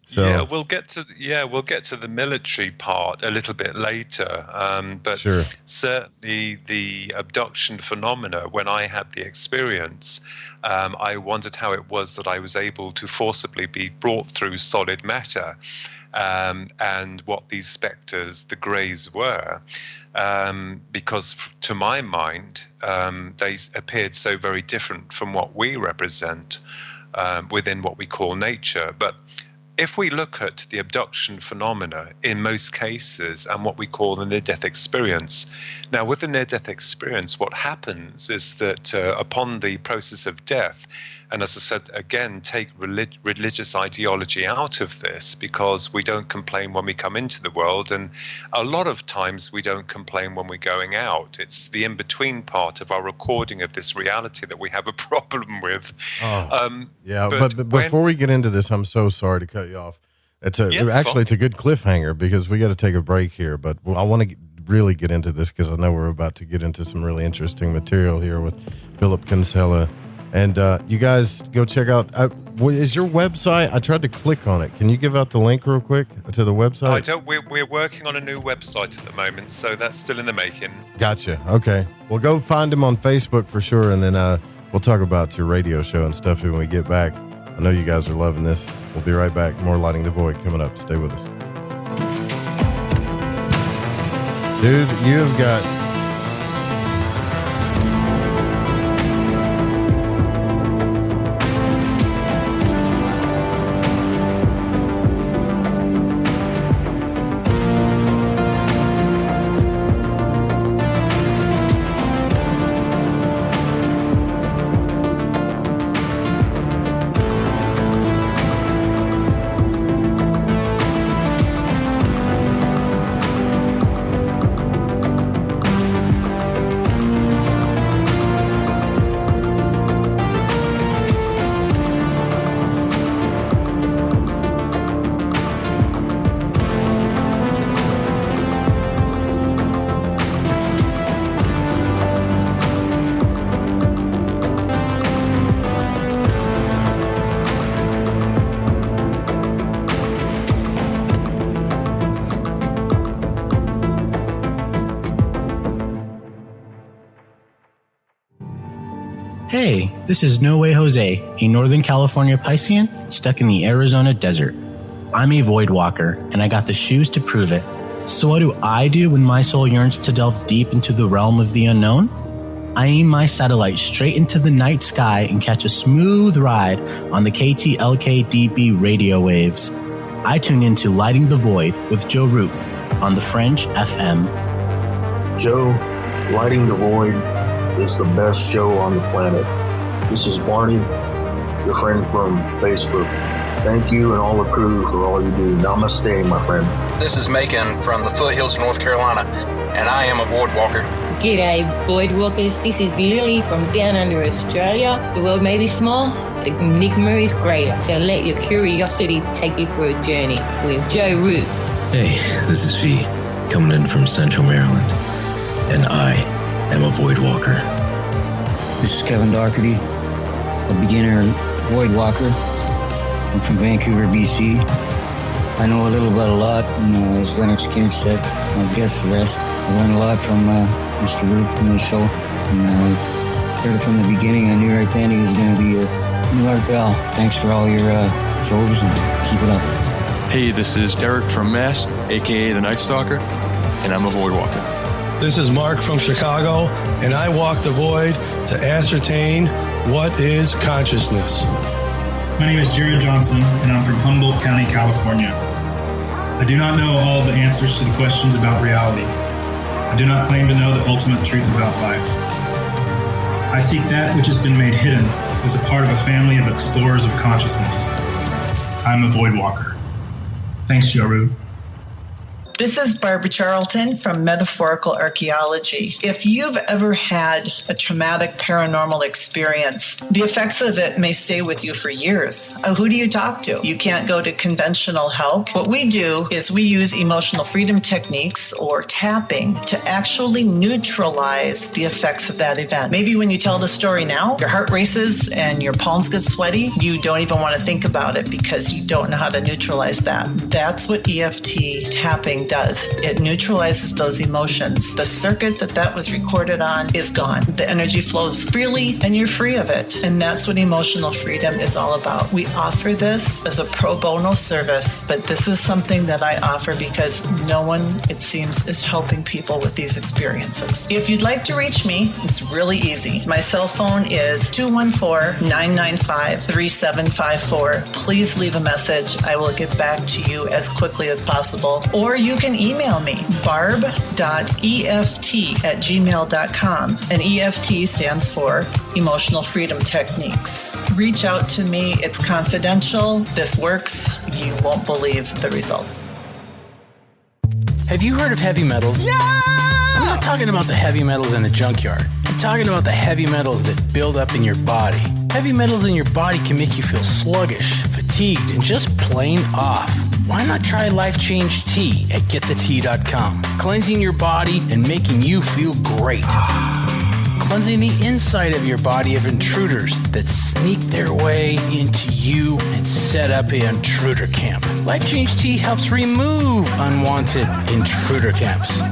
so yeah, we'll get to the military part a little bit later. But sure. Certainly the abduction phenomena, when I had the experience, I wondered how it was that I was able to forcibly be brought through solid matter, and what these specters, the greys, were. Because to my mind, they appeared so very different from what we represent within what we call nature. But if we look at the abduction phenomena in most cases and what we call the near-death experience, now with the near-death experience, what happens is that upon the process of death, and as I said, again, take religious ideology out of this, because we don't complain when we come into the world, and a lot of times we don't complain when we're going out. It's the in-between part of our recording of this reality that we have a problem with. Yeah, but before we get into this, I'm so sorry to cut you off. It's a good cliffhanger, because we got to take a break here, but I want to really get into this because I know we're about to get into some really interesting material here with Philip Kinsella. And you guys go check out, is your website? I tried to click on it. Can you give out the link real quick to the website? We're working on a new website at the moment, so that's still in the making. Gotcha. Okay. Well, go find him on Facebook for sure, and then we'll talk about your radio show and stuff when we get back. I know you guys are loving this. We'll be right back. More Lighting the Void coming up. Stay with us. Dude, you have got... Hey, this is No Way Jose, a Northern California Piscean stuck in the Arizona desert. I'm a void walker, and I got the shoes to prove it. So what do I do when my soul yearns to delve deep into the realm of the unknown? I aim my satellite straight into the night sky and catch a smooth ride on the KTLK-DB radio waves. I tune into Lighting the Void with Joe Root on the French FM. Joe, Lighting the Void is the best show on the planet. This is Barney, your friend from Facebook. Thank you and all the crew for all you do. Namaste, my friend. This is Macon from the foothills of North Carolina, and I am a void walker. G'day, void walkers. This is Lily from down under Australia. The world may be small, the enigma is greater. So let your curiosity take you for a journey with Joe Root. Hey, this is Fee, coming in from Central Maryland, and I am a void walker. This is Kevin Doherty, a beginner void walker. I'm from Vancouver, BC. I know a little about a lot, and as Leonard Skinner said, I guess the rest. I learned a lot from Mr. Root in the show, and I heard it from the beginning. I knew right then he was going to be a new art pal. Thanks for all your shows, and keep it up. Hey, this is Derek from Mass, aka the Night Stalker, and I'm a void walker. This is Mark from Chicago, and I walk the void to ascertain what is consciousness. My name is Jared Johnson, and I'm from Humboldt County, California. I do not know all the answers to the questions about reality. I do not claim to know the ultimate truth about life. I seek that which has been made hidden as a part of a family of explorers of consciousness. I'm a void walker. Thanks, Joe Root. This is Barbara Charlton from Metaphorical Archaeology. If you've ever had a traumatic paranormal experience, the effects of it may stay with you for years. Who do you talk to? You can't go to conventional help. What we do is we use emotional freedom techniques or tapping to actually neutralize the effects of that event. Maybe when you tell the story now, your heart races and your palms get sweaty. You don't even want to think about it because you don't know how to neutralize that. That's what EFT tapping does. It neutralizes those emotions. The circuit that was recorded on is gone. The energy flows freely and you're free of it. And that's what emotional freedom is all about. We offer this as a pro bono service, but this is something that I offer because no one, it seems, is helping people with these experiences. If you'd like to reach me, it's really easy. My cell phone is 214-995-3754. Please leave a message. I will get back to you as quickly as possible. Or you can email me, barb.eft@gmail.com. And EFT stands for Emotional Freedom Techniques. Reach out to me. It's confidential. This works. You won't believe the results. Have you heard of heavy metals? Yeah! I'm not talking about the heavy metals in the junkyard. I'm talking about the heavy metals that build up in your body. Heavy metals in your body can make you feel sluggish, fatigued, and just plain off. Why not try Life Change Tea at GetTheTea.com? Cleansing your body and making you feel great. Cleansing the inside of your body of intruders that sneak their way into you and set up an intruder camp. Life Change Tea helps remove unwanted intruder camps.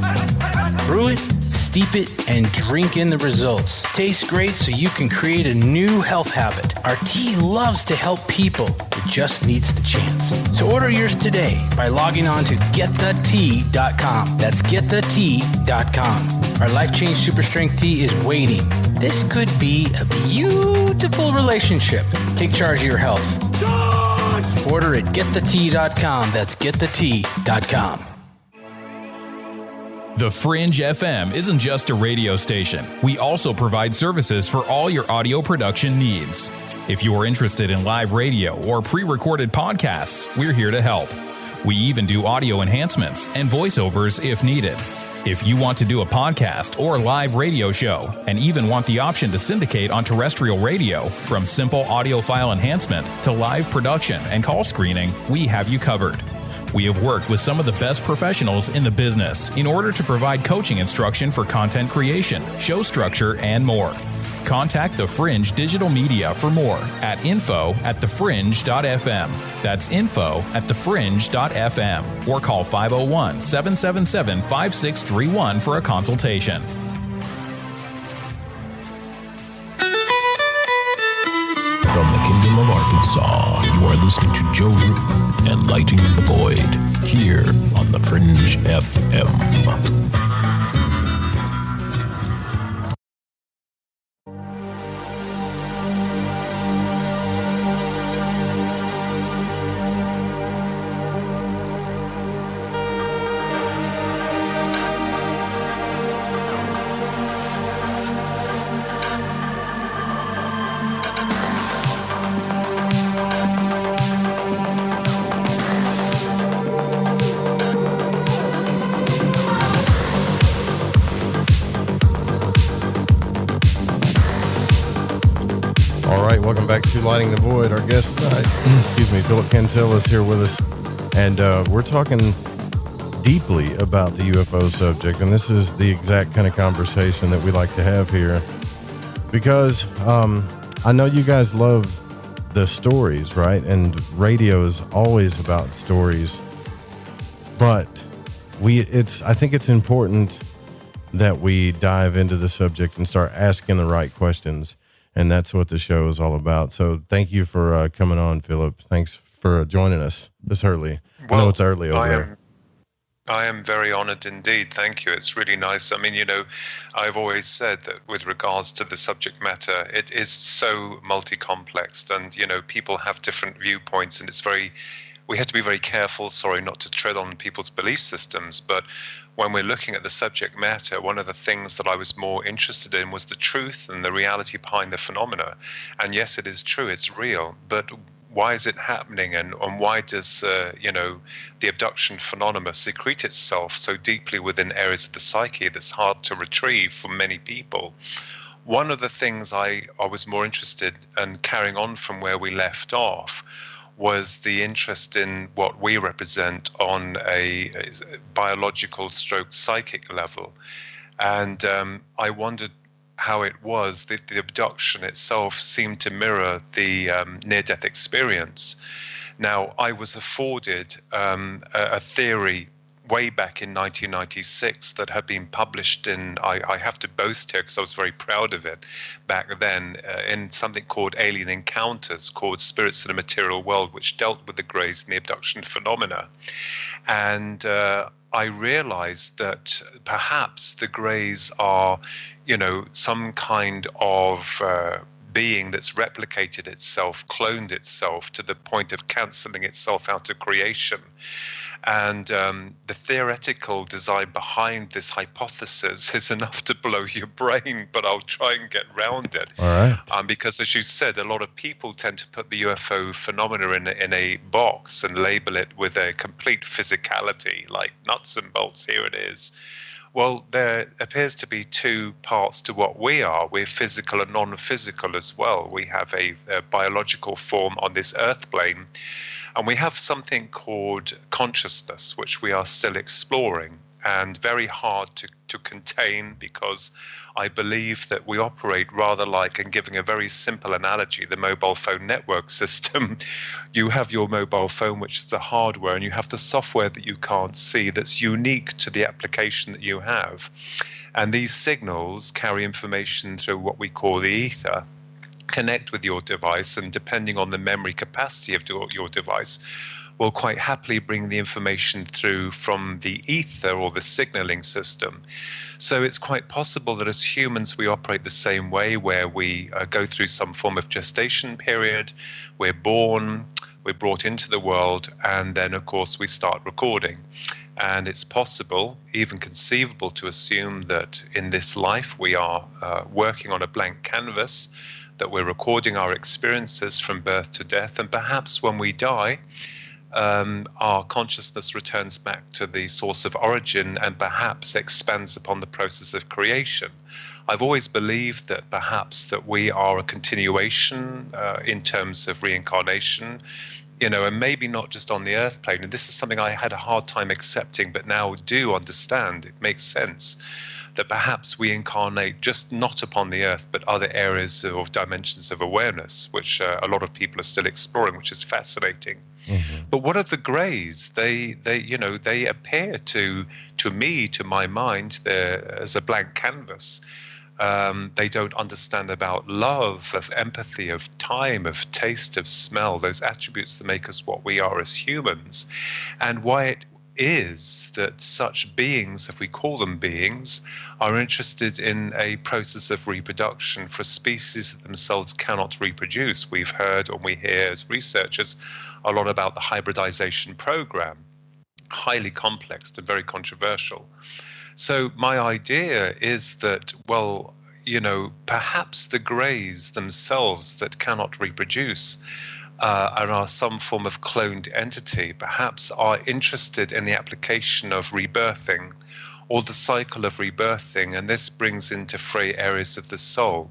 Brew it, steep it, and drink in the results. Tastes great, so you can create a new health habit. Our tea loves to help people. It just needs the chance. So order yours today by logging on to GetTheTea.com. That's GetTheTea.com. Our Life Change Super Strength Tea is waiting. This could be a beautiful relationship. Take charge of your health. Order at GetTheTea.com. That's GetTheTea.com. The Fringe FM isn't just a radio station. We also provide services for all your audio production needs. If you are interested in live radio or pre-recorded podcasts, we're here to help. We even do audio enhancements and voiceovers if needed. If you want to do a podcast or live radio show and even want the option to syndicate on terrestrial radio, from simple audio file enhancement to live production and call screening, we have you covered. We have worked with some of the best professionals in the business in order to provide coaching instruction for content creation, show structure, and more. Contact The Fringe Digital Media for more at info@thefringe.fm. That's info@thefringe.fm. Or call 501-777-5631 for a consultation. From the Kingdom of Arkansas, you are listening to Joe Root and Lighting the Void here on the Fringe FM. Welcome back to Lighting the Void. Our guest tonight, Philip Kinsella is here with us, and we're talking deeply about the UFO subject, and this is the exact kind of conversation that we like to have here, because I know you guys love the stories, right? And radio is always about stories, but I think it's important that we dive into the subject and start asking the right questions. And that's what the show is all about. So thank you for coming on, Philip. Thanks for joining us this early. Well, I know it's early over there. I am very honored indeed. Thank you. It's really nice. I mean, I've always said that with regards to the subject matter, it is so multi-complexed, and, people have different viewpoints, and we have to be very careful, not to tread on people's belief systems. But when we're looking at the subject matter, one of the things that I was more interested in was the truth and the reality behind the phenomena. And yes, it is true, it's real. But why is it happening, and why does the abduction phenomenon secrete itself so deeply within areas of the psyche that's hard to retrieve for many people. One of the things I was more interested in carrying on from where we left off was the interest in what we represent on a biological stroke psychic level. And I wondered how it was that the abduction itself seemed to mirror the near-death experience. Now, I was afforded a theory way back in 1996 that had been published in, I have to boast here because I was very proud of it back then, in something called Alien Encounters, called Spirits in a Material World, which dealt with the Greys and the abduction phenomena. And I realized that perhaps the Greys are, some kind of being that's replicated itself, cloned itself to the point of canceling itself out of creation. And the theoretical design behind this hypothesis is enough to blow your brain, but I'll try and get round it. All right. Because as you said, a lot of people tend to put the UFO phenomena in a box and label it with a complete physicality, like nuts and bolts, here it is. Well, there appears to be two parts to what we are. We're physical and non-physical as well. We have a biological form on this earth plane, and we have something called consciousness, which we are still exploring, and very hard to contain, because I believe that we operate rather like, and giving a very simple analogy, the mobile phone network system. You have your mobile phone, which is the hardware, and you have the software that you can't see that's unique to the application that you have. And these signals carry information through what we call the ether, connect with your device, and depending on the memory capacity of your device, will quite happily bring the information through from the ether or the signaling system. So it's quite possible that as humans we operate the same way, where we go through some form of gestation period, we're born, we're brought into the world, and then of course we start recording. And it's possible, even conceivable, to assume that in this life we are working on a blank canvas, that we're recording our experiences from birth to death, and perhaps when we die, our consciousness returns back to the source of origin and perhaps expands upon the process of creation. I've always believed that perhaps that we are a continuation in terms of reincarnation, and maybe not just on the earth plane. And this is something I had a hard time accepting, but now do understand. It makes sense that perhaps we incarnate just not upon the earth, but other areas or dimensions of awareness, which a lot of people are still exploring, which is fascinating. Mm-hmm. But what are the Greys? They appear to me, to my mind, they're as a blank canvas. They don't understand about love, of empathy, of time, of taste, of smell, those attributes that make us what we are as humans, and why it is that such beings, if we call them beings, are interested in a process of reproduction for species that themselves cannot reproduce. We've heard, or we hear as researchers, a lot about the hybridization program, highly complex and very controversial. So my idea is that, well, perhaps the Greys themselves that cannot reproduce and are some form of cloned entity, perhaps are interested in the application of rebirthing or the cycle of rebirthing, and this brings into fray areas of the soul.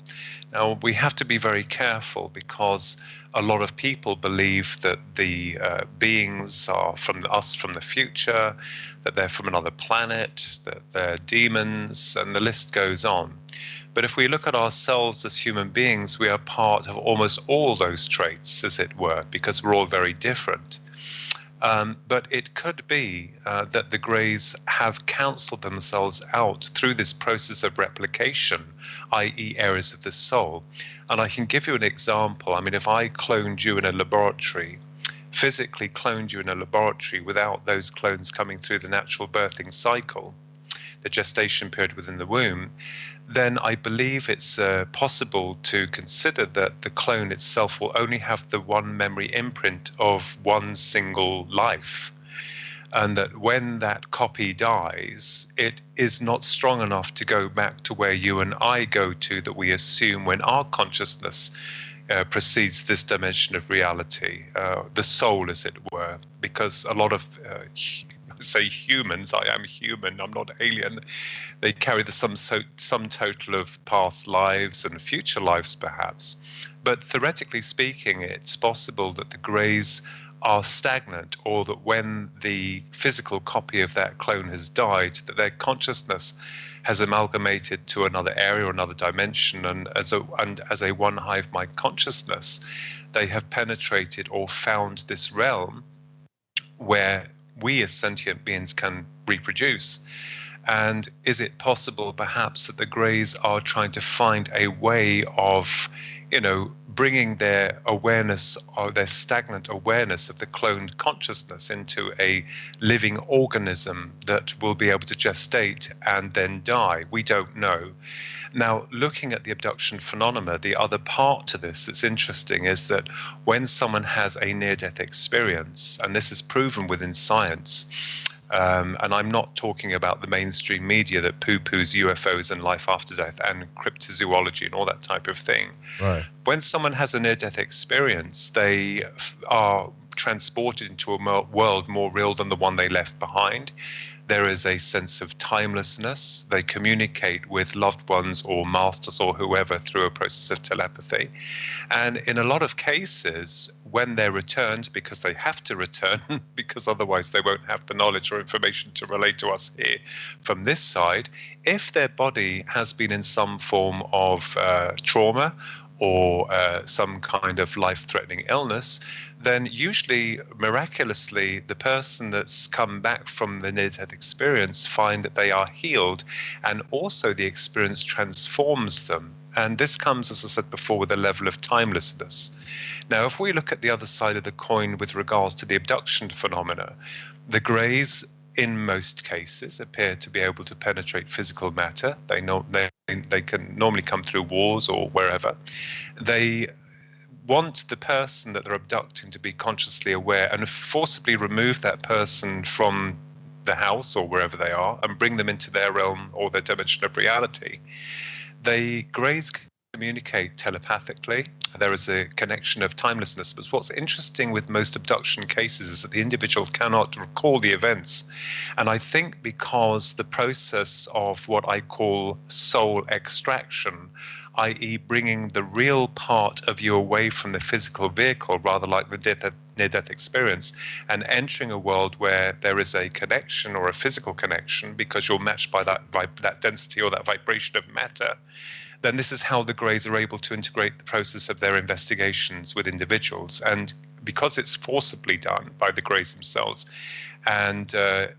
Now, we have to be very careful, because a lot of people believe that the beings are from us from the future, that they're from another planet, that they're demons, and the list goes on. But if we look at ourselves as human beings, we are part of almost all those traits, as it were, because we're all very different. But it could be that the Greys have cancelled themselves out through this process of replication, i.e. areas of the soul. And I can give you an example. I mean, if I cloned you in a laboratory, physically cloned you in a laboratory without those clones coming through the natural birthing cycle, the gestation period within the womb, then I believe it's possible to consider that the clone itself will only have the one memory imprint of one single life. And that when that copy dies, it is not strong enough to go back to where you and I go to, that we assume when our consciousness, precedes this dimension of reality, the soul, as it were, because a lot of say humans, I am human, I'm not alien, they carry the sum total of past lives and future lives perhaps. But theoretically speaking, it's possible that the greys are stagnant, or that when the physical copy of that clone has died, that their consciousness has amalgamated to another area or another dimension, and as a one hive mind consciousness, they have penetrated or found this realm where we as sentient beings can reproduce. And is it possible perhaps that the greys are trying to find a way of, bringing their awareness, or their stagnant awareness of the cloned consciousness, into a living organism that will be able to gestate and then die? We don't know. Now, looking at the abduction phenomena, the other part to this that's interesting is that when someone has a near-death experience, and this is proven within science, and I'm not talking about the mainstream media that poo-poos UFOs and life after death and cryptozoology and all that type of thing. Right. When someone has a near-death experience, they are transported into a world more real than the one they left behind. There is a sense of timelessness. They communicate with loved ones or masters or whoever through a process of telepathy. And in a lot of cases, when they're returned, because they have to return, because otherwise they won't have the knowledge or information to relate to us here from this side, if their body has been in some form of trauma or some kind of life-threatening illness, then usually, miraculously, the person that's come back from the near-death experience find that they are healed, and also the experience transforms them. And this comes, as I said before, with a level of timelessness. Now, if we look at the other side of the coin with regards to the abduction phenomena, the greys, in most cases, appear to be able to penetrate physical matter. They can normally come through walls or wherever. They want the person that they're abducting to be consciously aware, and forcibly remove that person from the house or wherever they are and bring them into their realm or their dimension of reality. The greys communicate telepathically. There is a connection of timelessness. But what's interesting with most abduction cases is that the individual cannot recall the events. And I think because the process of what I call soul extraction, i.e. bringing the real part of you away from the physical vehicle, rather like the near-death experience, and entering a world where there is a connection or a physical connection because you're matched by that density or that vibration of matter, then this is how the greys are able to integrate the process of their investigations with individuals. And because it's forcibly done by the greys themselves, and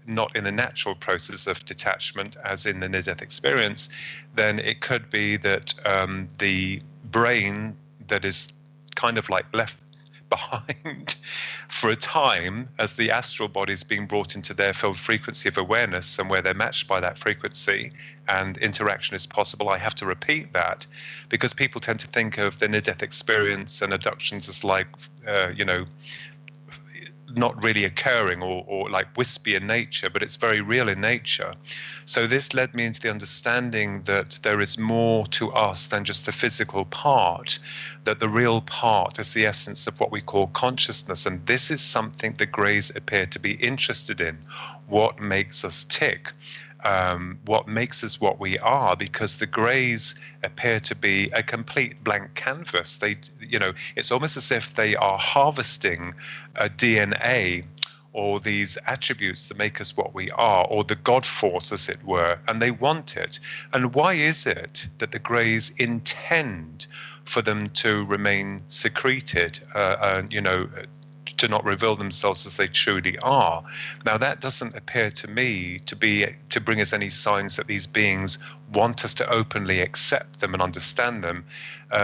not in the natural process of detachment as in the near-death experience, then it could be that the brain that is kind of like left behind for a time as the astral body is being brought into their field frequency of awareness, and where they're matched by that frequency and interaction is possible. I have to repeat that because people tend to think of the near-death experience and abductions as like, not really occurring or like wispy in nature, but it's very real in nature. So this led me into the understanding that there is more to us than just the physical part, that the real part is the essence of what we call consciousness. And this is something the greys appear to be interested in. What makes us tick? What makes us what we are, because the greys appear to be a complete blank canvas. It's almost as if they are harvesting a DNA or these attributes that make us what we are, or the God force, as it were, and they want it. And why is it that the greys intend for them to remain secreted, to not reveal themselves as they truly are? Now, that doesn't appear to me to bring us any signs that these beings want us to openly accept them and understand them.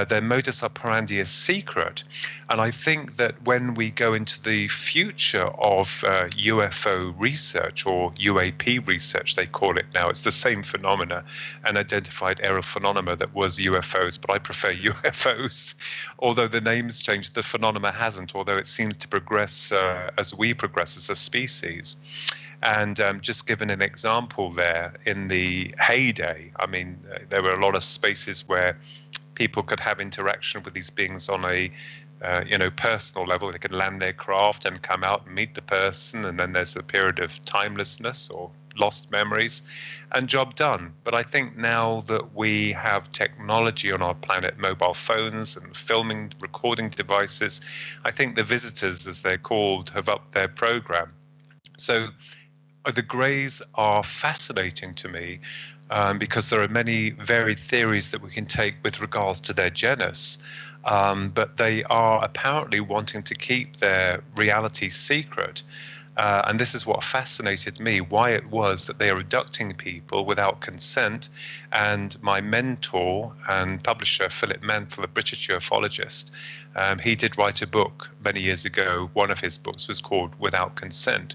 Their modus operandi is secret. And I think that when we go into the future of UFO research, or UAP research, they call it now, it's the same phenomena, an identified aerial phenomena that was UFOs, but I prefer UFOs. Although the name's changed, the phenomena hasn't, although it seems to progress as we progress as a species. And just given an example there, in the heyday, I mean, there were a lot of spaces where people could have interaction with these beings on a personal level. They could land their craft and come out and meet the person, and then there's a period of timelessness or lost memories, and job done. But I think now that we have technology on our planet, mobile phones and filming, recording devices, I think the visitors, as they're called, have upped their program. So the Greys are fascinating to me because there are many varied theories that we can take with regards to their genus. But they are apparently wanting to keep their reality secret. And this is what fascinated me, why it was that they are abducting people without consent. And my mentor and publisher, Philip, a British ufologist, he did write a book many years ago. One of his books was called Without Consent.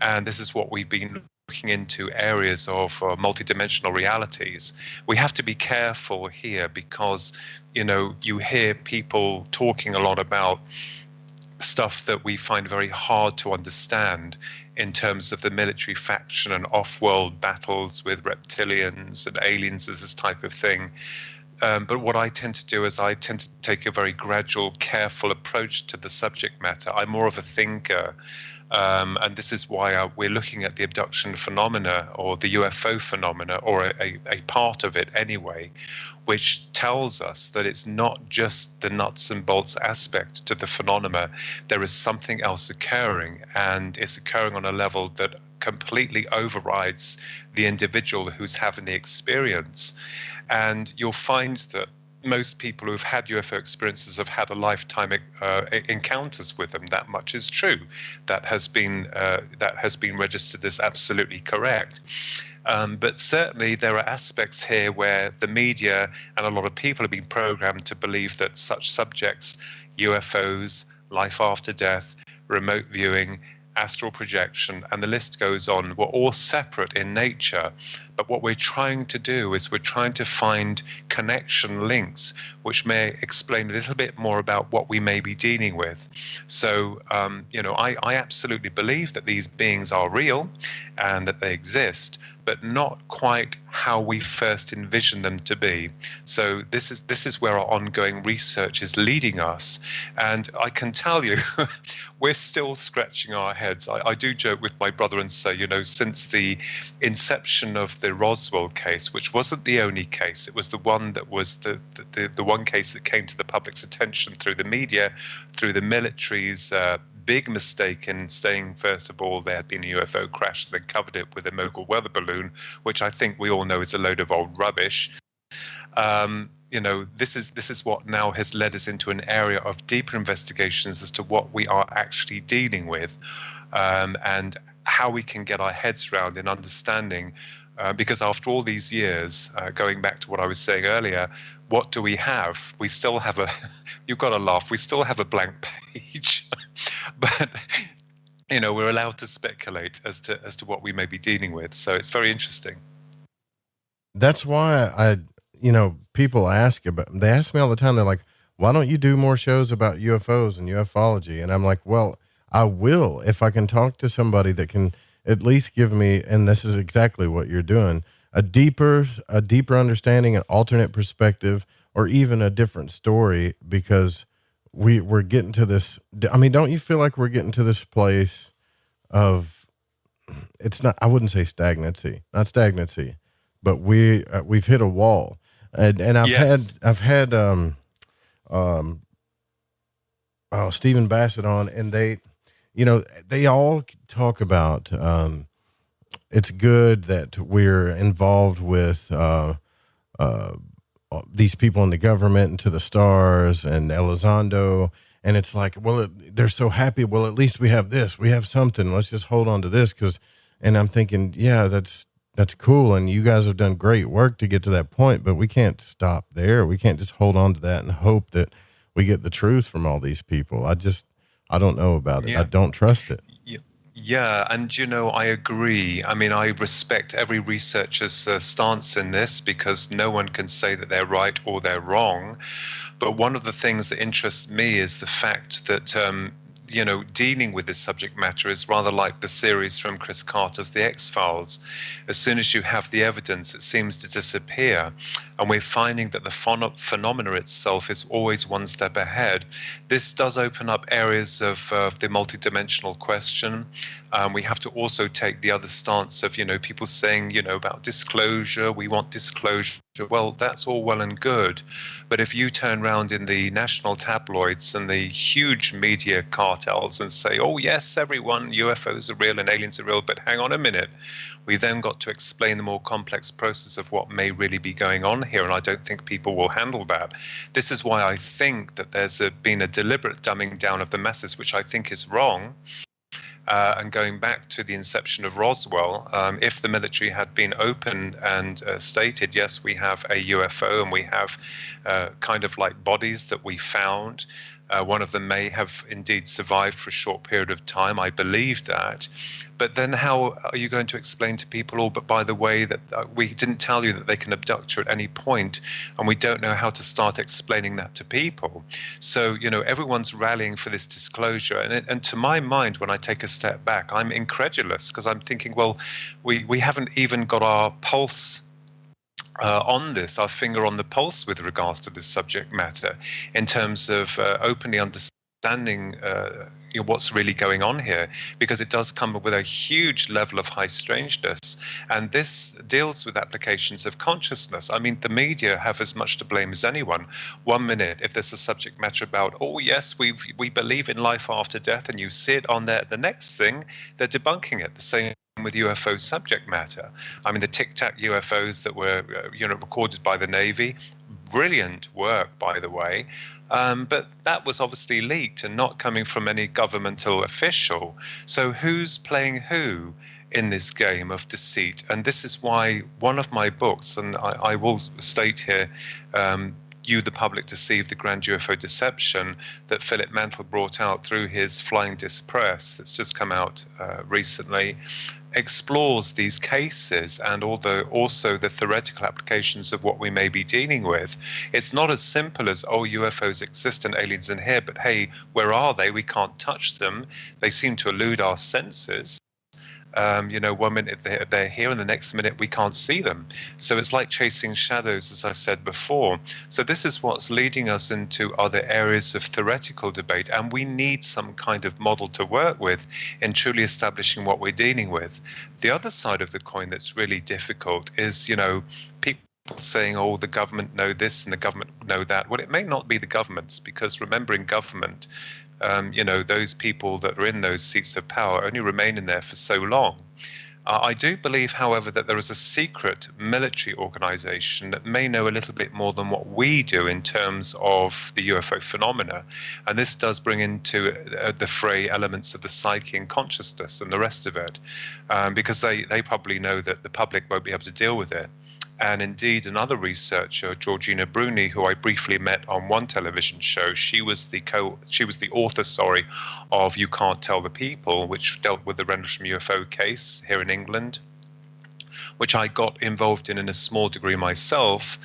And this is what we've been looking into, areas of multidimensional realities. We have to be careful here because, you hear people talking a lot about stuff that we find very hard to understand in terms of the military faction and off-world battles with reptilians and aliens as this type of thing. But what I tend to do is I tend to take a very gradual, careful approach to the subject matter. I'm more of a thinker. And this is why we're looking at the abduction phenomena, or the UFO phenomena, or a part of it anyway, which tells us that it's not just the nuts and bolts aspect to the phenomena. There is something else occurring, and it's occurring on a level that completely overrides the individual who's having the experience. And you'll find that most people who've had UFO experiences have had a lifetime encounters with them. That much is true. That has been registered as absolutely correct. But certainly there are aspects here where the media and a lot of people have been programmed to believe that such subjects, UFOs, life after death, remote viewing, astral projection, and the list goes on, were all separate in nature. But what we're trying to do is we're trying to find connection links which may explain a little bit more about what we may be dealing with. So, I absolutely believe that these beings are real and that they exist, but not quite how we first envisioned them to be. So this is where our ongoing research is leading us. And I can tell you, we're still scratching our heads. I do joke with my brother and say, since the inception of the Roswell case, which wasn't the only case, it was the one that was the one case that came to the public's attention through the media, through the military's big mistake in saying, first of all, there had been a UFO crash, then covered it with a mogul weather balloon, which I think we all know is a load of old rubbish. This is what now has led us into an area of deeper investigations as to what we are actually dealing with, and how we can get our heads around in understanding. Because after all these years, going back to what I was saying earlier, what do we have? We still have you've got to laugh, we still have a blank page. But we're allowed to speculate as to what we may be dealing with. So it's very interesting. That's why people ask me all the time. They're like, why don't you do more shows about UFOs and ufology? And I'm like, well, I will, if I can talk to somebody that can at least give me, and this is exactly what you're doing, a deeper understanding, an alternate perspective, or even a different story, because we're getting to this. I mean, don't you feel like we're getting to this place of, it's not, I wouldn't say not stagnancy, but we've hit a wall. And I've had Stephen Bassett on, and they all talk about, it's good that we're involved with, these people in the government and to the stars and Elizondo. And it's like, well, they're so happy. Well, at least we have this, we have something. Let's just hold on to this. And I'm thinking, yeah, that's cool. And you guys have done great work to get to that point, but we can't stop there. We can't just hold on to that and hope that we get the truth from all these people. I don't know about it. Yeah. I don't trust it. Yeah, and I agree. I mean, I respect every researcher's stance in this, because no one can say that they're right or they're wrong. But one of the things that interests me is the fact that dealing with this subject matter is rather like the series from Chris Carter's The X-Files. As soon as you have the evidence, it seems to disappear. And we're finding that the phenomena itself is always one step ahead. This does open up areas of the multidimensional question. We have to also take the other stance of, people saying, about disclosure, we want disclosure. Well, that's all well and good. But if you turn around in the national tabloids and the huge media cartels and say, oh, yes, everyone, UFOs are real and aliens are real, but hang on a minute. We then got to explain the more complex process of what may really be going on here, and I don't think people will handle that. This is why I think that there's been a deliberate dumbing down of the masses, which I think is wrong. And going back to the inception of Roswell, if the military had been open and stated, yes, we have a UFO and we have kind of like bodies that we found, one of them may have indeed survived for a short period of time. I believe that. But then how are you going to explain to people, oh, but by the way, that we didn't tell you that they can abduct you at any point, and we don't know how to start explaining that to people. So, everyone's rallying for this disclosure. And to my mind, when I take a step back, I'm incredulous because I'm thinking, well, we haven't even got our pulse on this, our finger on the pulse with regards to this subject matter in terms of openly understanding what's really going on here, because it does come with a huge level of high strangeness. And this deals with applications of consciousness. I mean, the media have as much to blame as anyone. 1 minute, if there's a subject matter about, oh, yes, we believe in life after death, and you see it on there, the next thing, they're debunking it. The same with UFO subject matter. I mean, the Tic Tac UFOs that were, recorded by the Navy, brilliant work, by the way. But that was obviously leaked and not coming from any governmental official. So who's playing who in this game of deceit? And this is why one of my books, and I will state here, You, the Public, Deceive, the Grand UFO Deception, that Philip Mantle brought out through his Flying Disc Press, that's just come out recently, explores these cases and also the theoretical applications of what we may be dealing with. It's not as simple as, oh, UFOs exist and aliens in here, but hey, where are they? We can't touch them. They seem to elude our senses. 1 minute they're here and the next minute we can't see them. So it's like chasing shadows, as I said before. So this is what's leading us into other areas of theoretical debate, and we need some kind of model to work with in truly establishing what we're dealing with. The other side of the coin that's really difficult is, people saying, oh, the government know this and the government know that. Well, it may not be the governments, because remember, in government, those people that are in those seats of power only remain in there for so long. I do believe, however, that there is a secret military organization that may know a little bit more than what we do in terms of the UFO phenomena. And this does bring into the fray elements of the psyche and consciousness and the rest of it, because they probably know that the public won't be able to deal with it. And indeed, another researcher, Georgina Bruni, who I briefly met on one television show, she was the author, of You Can't Tell the People, which dealt with the Rendlesham UFO case here in England, which I got involved in a small degree myself.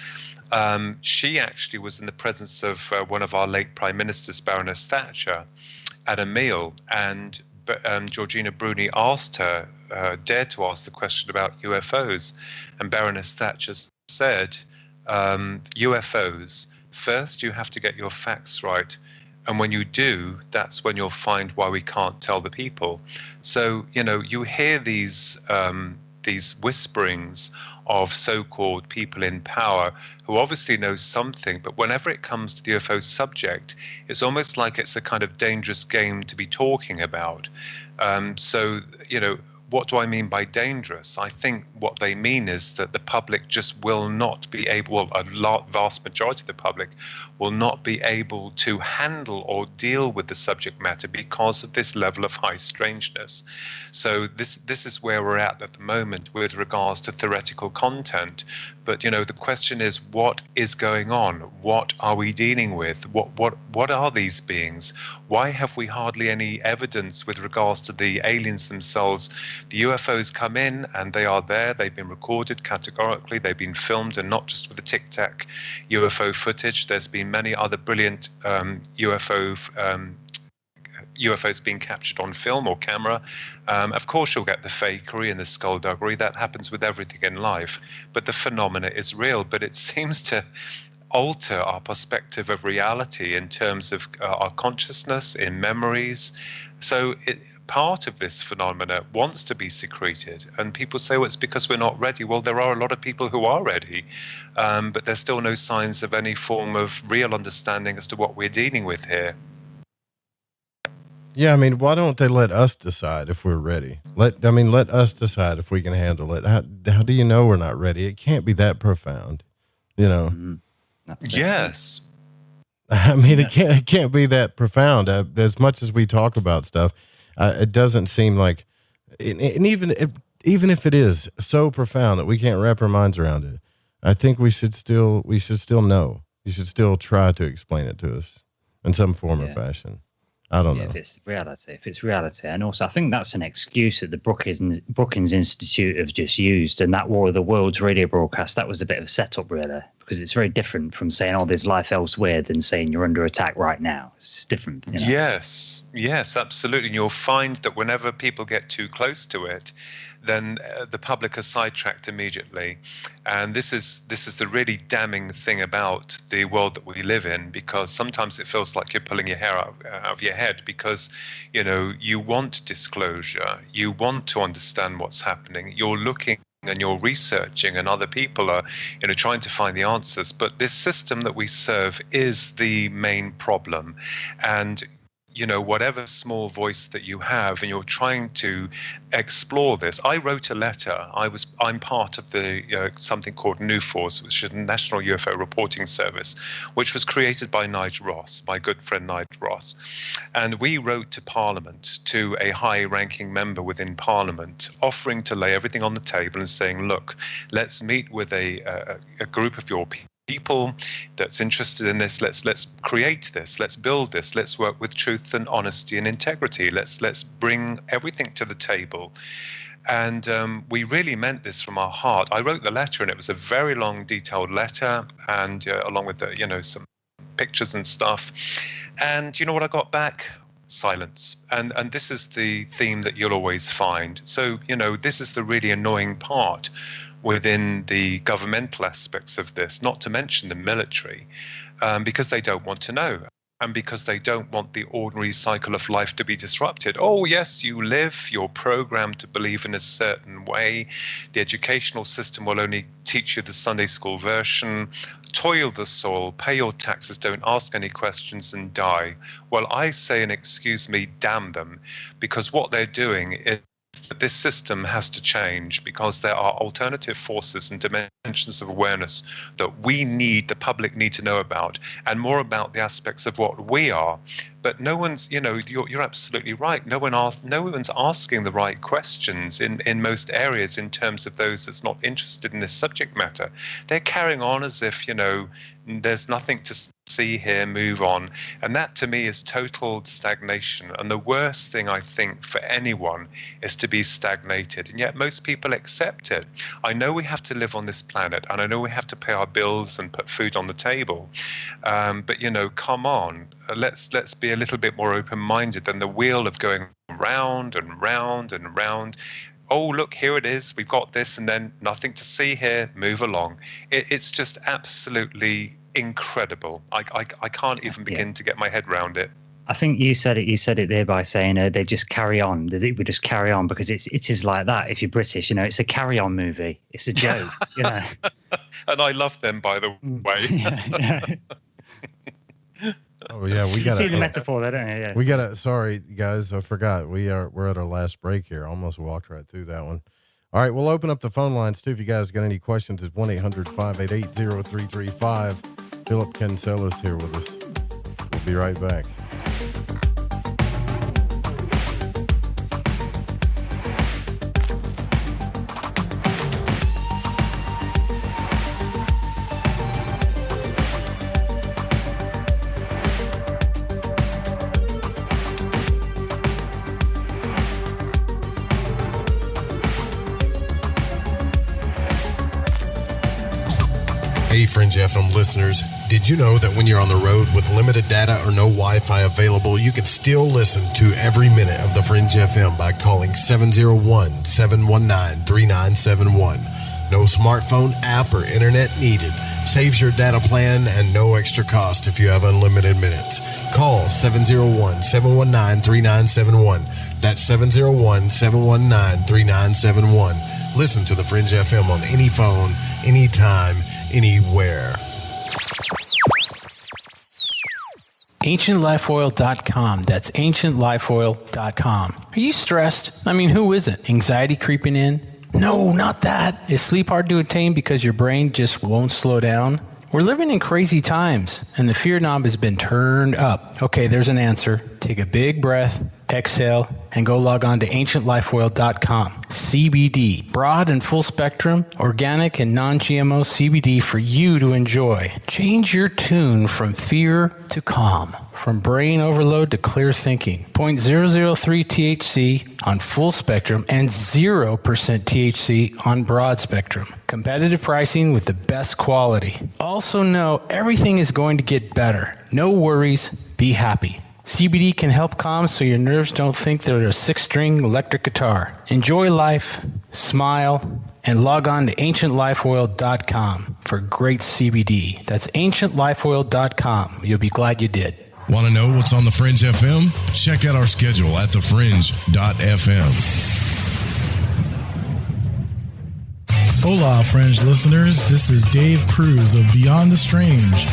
She actually was in the presence of one of our late Prime Ministers, Baroness Thatcher, at a meal, and Georgina Bruni asked her, dared to ask the question about UFOs, and Baroness Thatcher said, UFOs, first you have to get your facts right, and when you do, that's when you'll find why we can't tell the people. So, you hear these whisperings of so-called people in power who obviously know something, but whenever it comes to the UFO subject, it's almost like it's a kind of dangerous game to be talking about. What do I mean by dangerous? I think what they mean is that the public just will not be able, vast majority of the public will not be able to handle or deal with the subject matter because of this level of high strangeness. So this is where we're at the moment with regards to theoretical content. But the question is, what is going on? What are we dealing with? What are these beings? Why have we hardly any evidence with regards to the aliens themselves? The UFOs come in and they are there. They've been recorded categorically. They've been filmed, and not just with the Tic Tac UFO footage. There's been many other brilliant UFO UFOs being captured on film or camera. Of course, you'll get the fakery and the skullduggery. That happens with everything in life. But the phenomena is real. But it seems to alter our perspective of reality in terms of our consciousness, in memories. So part of this phenomena wants to be secreted. And people say, well, it's because we're not ready. Well, there are a lot of people who are ready, but there's still no signs of any form of real understanding as to what we're dealing with here. Yeah, I mean, why don't they let us decide if we're ready? Let us decide if we can handle it. How do you know we're not ready? It can't be that profound, you know? Mm-hmm. Yes. I mean, it can't be that profound. As much as we talk about stuff, it doesn't seem like, and even if it is so profound that we can't wrap our minds around it, I think we should still know. You should still try to explain it to us in some form or fashion. I don't know. If it's reality. And also, I think that's an excuse that the Brookings Institute have just used. And that War of the Worlds radio broadcast, that was a bit of a setup, really, because it's very different from saying, oh, there's life elsewhere than saying you're under attack right now. It's different. You know? Yes, absolutely. And you'll find that whenever people get too close to it, then the public are sidetracked immediately. And this is the really damning thing about the world that we live in, because sometimes it feels like you're pulling your hair out of your head, because, you know, you want disclosure, you want to understand what's happening, you're looking and you're researching, and other people are, you know, trying to find the answers. But this system that we serve is the main problem. And you know, whatever small voice that you have, and you're trying to explore this. I wrote a letter. I'm part of the something called NUFORS, which is the National UFO Reporting Service, which was created by Nigel Ross, my good friend Nigel Ross. And we wrote to Parliament, to a high-ranking member within Parliament, offering to lay everything on the table and saying, look, let's meet with a group of your people that's interested in this. Let's create this. Let's build this. Let's work with truth and honesty and integrity. Let's bring everything to the table. And we really meant this from our heart. I wrote the letter, and it was a very long, detailed letter, and along with some pictures and stuff. And you know what I got back? Silence. And this is the theme that you'll always find. So, you know, this is the really annoying part within the governmental aspects of this, not to mention the military, because they don't want to know, and because they don't want the ordinary cycle of life to be disrupted. Oh, yes, you live, you're programmed to believe in a certain way. The educational system will only teach you the Sunday school version. Toil the soil, pay your taxes, don't ask any questions, and die. Well, I say, and excuse me, damn them, because what they're doing is that this system has to change, because there are alternative forces and dimensions of awareness that the public need to know about, and more about the aspects of what we are. But no one's, you know, you're absolutely right. No one's asking the right questions in most areas in terms of those that's not interested in this subject matter. They're carrying on as if, you know, there's nothing to see here, move on. And that to me is total stagnation. And the worst thing I think for anyone is to be stagnated. And yet most people accept it. I know we have to live on this planet, and I know we have to pay our bills and put food on the table. But, you know, come on, let's be a little bit more open-minded than the wheel of going round and round and round. Oh, look, here it is. We've got this, and then nothing to see here. Move along. It's just absolutely incredible. I can't even begin to get my head around it. I think you said it there by saying they just carry on. We just carry on because it is like that. If you're British, you know, it's a carry-on movie. It's a joke, you know. And I love them, by the way. Yeah. Oh yeah, we got to see the metaphor there, don't you? Yeah. We got to. Sorry, guys, I forgot. We're at our last break here. Almost walked right through that one. All right, we'll open up the phone lines too. If you guys got any questions, it's 1-800-588-0335. Philip Kinsella is here with us. We'll be right back. Hey, Fringe FM listeners, Did you know that when you're on the road with limited data or no Wi-Fi available, you can still listen to every minute of The Fringe FM by calling 701-719-3971. No smartphone app or internet needed. Saves your data plan and no extra cost if you have unlimited minutes. Call 701-719-3971. That's 701-719-3971. Listen to The Fringe FM on any phone, anytime, anywhere. AncientLifeOil.com. That's AncientLifeOil.com. Are you stressed? I mean, who isn't? Anxiety creeping in? No, not that. Is sleep hard to attain because your brain just won't slow down? We're living in crazy times, and the fear knob has been turned up. Okay, there's an answer. Take a big breath, exhale, and go log on to AncientLifeOil.com. CBD, broad and full spectrum, organic and non-GMO CBD for you to enjoy. Change your tune from fear to calm, from brain overload to clear thinking. 0.003 THC on full spectrum and 0% THC on broad spectrum. Competitive pricing with the best quality. Also know everything is going to get better. No worries, be happy. CBD can help calm so your nerves don't think they're a 6-string electric guitar. Enjoy life, smile, and log on to AncientLifeOil.com for great CBD. That's AncientLifeOil.com. You'll be glad you did. Want to know what's on The Fringe FM? Check out our schedule at thefringe.fm. Hola, Fringe listeners. This is Dave Cruz of Beyond the Strange,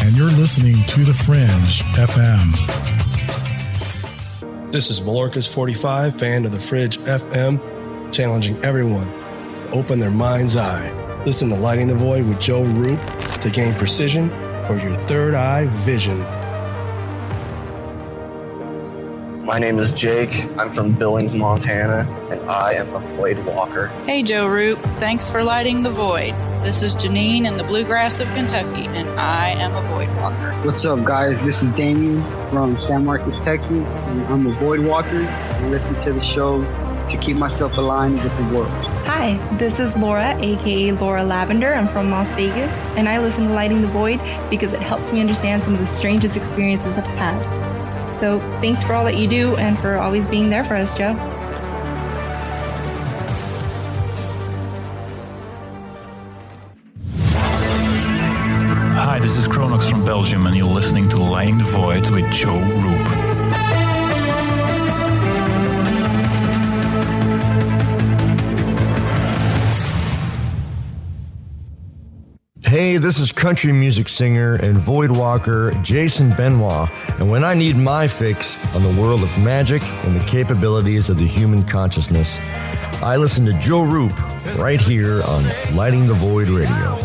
and you're listening to The Fringe FM. This is Malorcas45, fan of The Fringe FM, challenging everyone to open their mind's eye. Listen to Lighting the Void with Joe Roop to gain precision for your third eye vision. My name is Jake. I'm from Billings, Montana, and I am a void walker. Hey, Joe Root. Thanks for lighting the void. This is Janine in the bluegrass of Kentucky, and I am a void walker. What's up, guys? This is Damien from San Marcos, Texas, and I'm a void walker. I listen to the show to keep myself aligned with the world. Hi, this is Laura, aka Laura Lavender. I'm from Las Vegas, and I listen to Lighting the Void because it helps me understand some of the strangest experiences I've had. So thanks for all that you do and for always being there for us, Joe. Hi, this is Kronox from Belgium, and you're listening to Lighting the Void with Joe Roop. Hey, this is country music singer and void walker Jason Benoit, and when I need my fix on the world of magic and the capabilities of the human consciousness, I listen to Joe Roop right here on Lighting the Void Radio.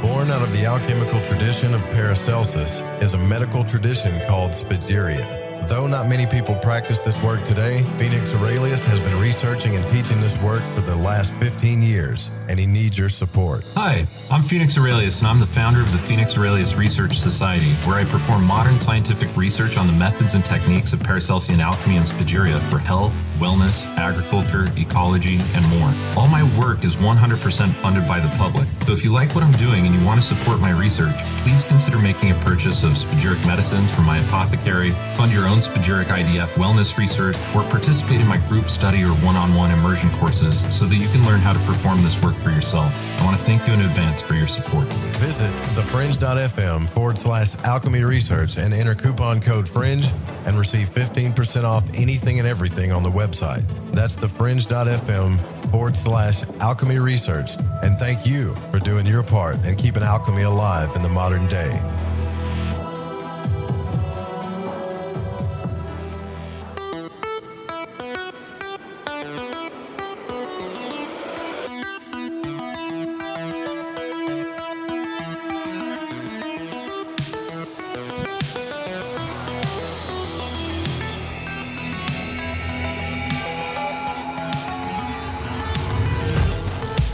Born out of the alchemical tradition of Paracelsus is a medical tradition called Spagyria. Though not many people practice this work today, Phoenix Aurelius has been researching and teaching this work for the last 15 years, and he needs your support. Hi, I'm Phoenix Aurelius, and I'm the founder of the Phoenix Aurelius Research Society, where I perform modern scientific research on the methods and techniques of Paracelsian alchemy and Spagyria for health, wellness, agriculture, ecology, and more. All my work is 100% funded by the public. So if you like what I'm doing and you want to support my research, please consider making a purchase of spagyric medicines from my apothecary, fund your own spagyric IDF wellness research, or participate in my group study or one-on-one immersion courses so that you can learn how to perform this work for yourself. I want to thank you in advance for your support. Visit thefringe.fm/alchemy research and enter coupon code FRINGE and receive 15% off anything and everything on the website. That's thefringe.fm/alchemy research. And thank you for doing your part and keeping alchemy alive in the modern day.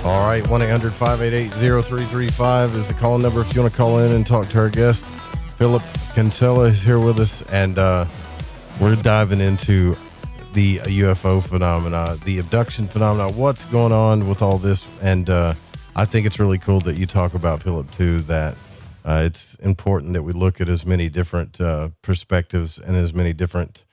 All right, 1-800-588-0335 is the call number if you want to call in and talk to our guest. Philip Kinsella is here with us, and we're diving into the UFO phenomena, the abduction phenomena, what's going on with all this. And I think it's really cool that you talk about, Philip, too, that it's important that we look at as many different perspectives and as many different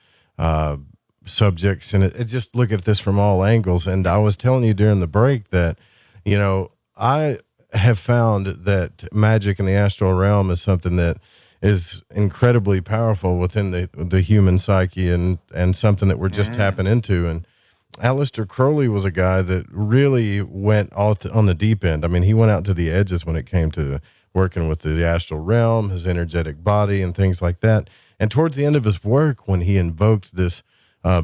subjects, and it just look at this from all angles. And I was telling you during the break that, you know, I have found that magic in the astral realm is something that is incredibly powerful within the human psyche, and something that we're just tapping into. And Aleister Crowley was a guy that really went all on the deep end. I mean, he went out to the edges when it came to working with the astral realm, his energetic body, and things like that. And towards the end of his work, when he invoked this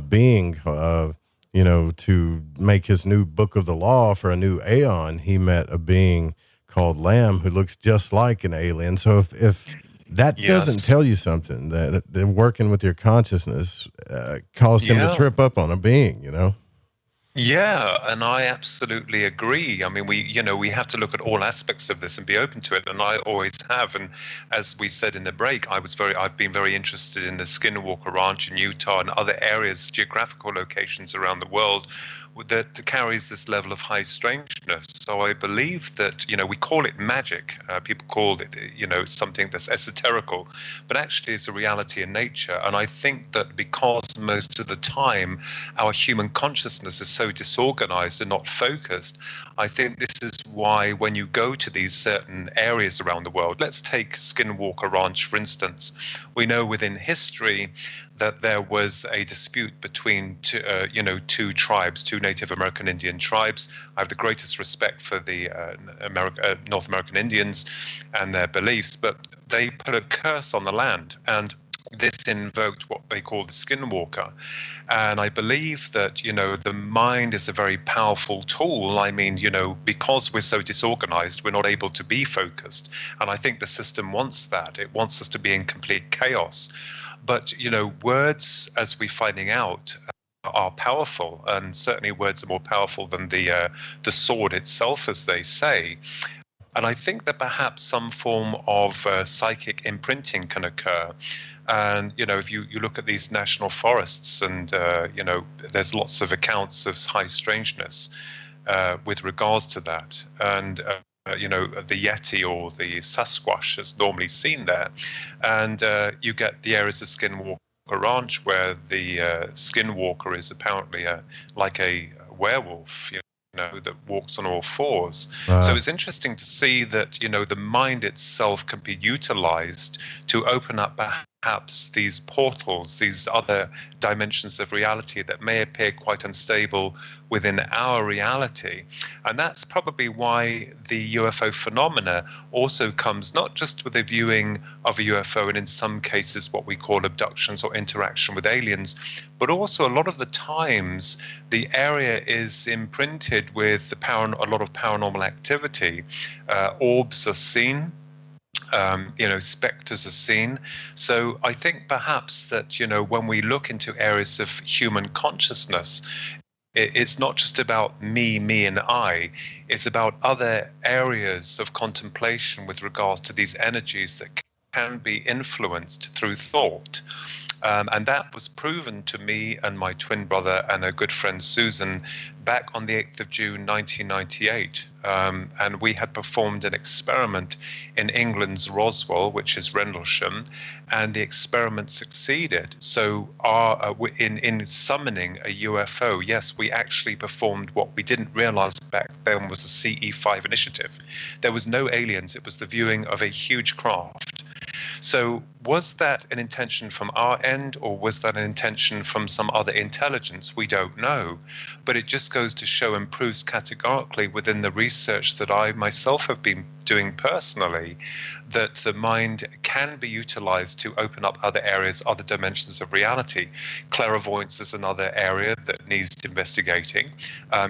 being, you know, to make his new book of the law for a new aeon, he met a being called Lamb who looks just like an alien. So if that doesn't tell you something, that working with your consciousness caused him to trip up on a being, you know? Yeah, and I absolutely agree. I mean, we have to look at all aspects of this and be open to it, and I always have. And as we said in the break, I've been very interested in the Skinwalker Ranch in Utah and other areas, geographical locations around the world that carries this level of high strangeness. So I believe that, you know, we call it magic. People call it, you know, something that's esoterical, but actually it's a reality in nature. And I think that because most of the time our human consciousness is so disorganized and not focused, I think this is why when you go to these certain areas around the world, let's take Skinwalker Ranch, for instance, we know within history that there was a dispute between two tribes, two Native American Indian tribes. I have the greatest respect for the North American Indians and their beliefs, but they put a curse on the land, and this invoked what they call the Skinwalker. And I believe that, you know, the mind is a very powerful tool. I mean, you know, because we're so disorganized, we're not able to be focused. And I think the system wants that. It wants us to be in complete chaos. But, you know, words, as we're finding out, are powerful, and certainly words are more powerful than the sword itself, as they say. And I think that perhaps some form of psychic imprinting can occur. And, you know, if you look at these national forests, and, you know, there's lots of accounts of high strangeness with regards to that. And, you know, the Yeti or the Sasquatch is normally seen there. And you get the areas of Skinwalker Ranch where the Skinwalker is apparently like a werewolf, you know, that walks on all fours. So it's interesting to see that, you know, the mind itself can be utilized to open up perhaps these portals, these other dimensions of reality that may appear quite unstable within our reality. And that's probably why the UFO phenomena also comes not just with the viewing of a UFO, and in some cases what we call abductions or interaction with aliens, but also a lot of the times the area is imprinted with a lot of paranormal activity. Orbs are seen. You know, specters are seen. So I think perhaps that, you know, when we look into areas of human consciousness, it's not just about me and I. It's about other areas of contemplation with regards to these energies that can be influenced through thought. And that was proven to me and my twin brother and a good friend Susan back on the 8th of June 1998. And we had performed an experiment in England's Roswell, which is Rendlesham, and the experiment succeeded. So in summoning a UFO, yes, we actually performed what we didn't realize back then was the CE5 initiative. There was no aliens. It was the viewing of a huge craft. So was that an intention from our end, or was that an intention from some other intelligence? We don't know. But it just goes to show and proves categorically within the research that I myself have been doing personally, that the mind can be utilized to open up other areas, other dimensions of reality. Clairvoyance is another area that needs investigating.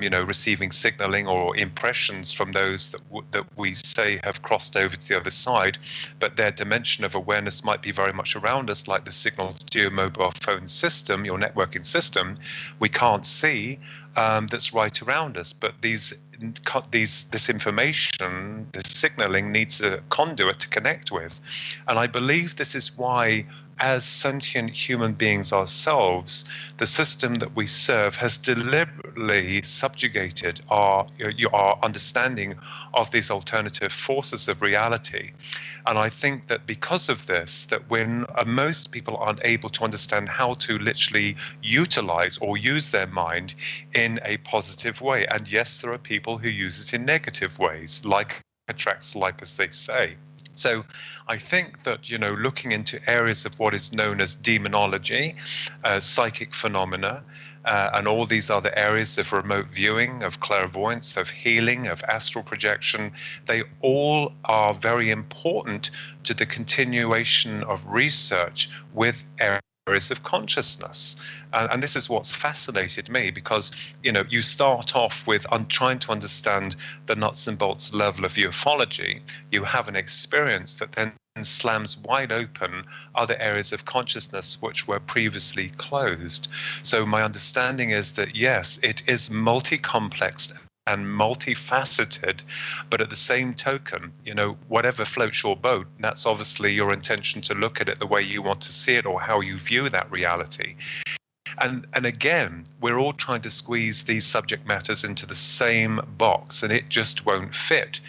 You know, receiving signaling or impressions from those that we say have crossed over to the other side, but their dimension of awareness might be very much around us, like the signal to your mobile phone system, your networking system, we can't see. that's right around us. But this information, this signaling, needs a conduit to connect with. And I believe this is why, as sentient human beings ourselves, the system that we serve has deliberately subjugated our understanding of these alternative forces of reality. And I think that because of this, that when most people aren't able to understand how to literally utilize or use their mind in a positive way. And yes, there are people who use it in negative ways, like attracts like, as they say. So I think that, looking into areas of what is known as demonology, psychic phenomena, and all these other areas of remote viewing, of clairvoyance, of healing, of astral projection, they all are very important to the continuation of research with areas of consciousness. And this is what's fascinated me, because, you start off with trying to understand the nuts and bolts level of ufology. You have an experience that then slams wide open other areas of consciousness which were previously closed. So my understanding is that, yes, it is multi-complex and multifaceted, but at the same token, whatever floats your boat, that's obviously your intention to look at it the way you want to see it or how you view that reality. And again, we're all trying to squeeze these subject matters into the same box, and it just won't fit,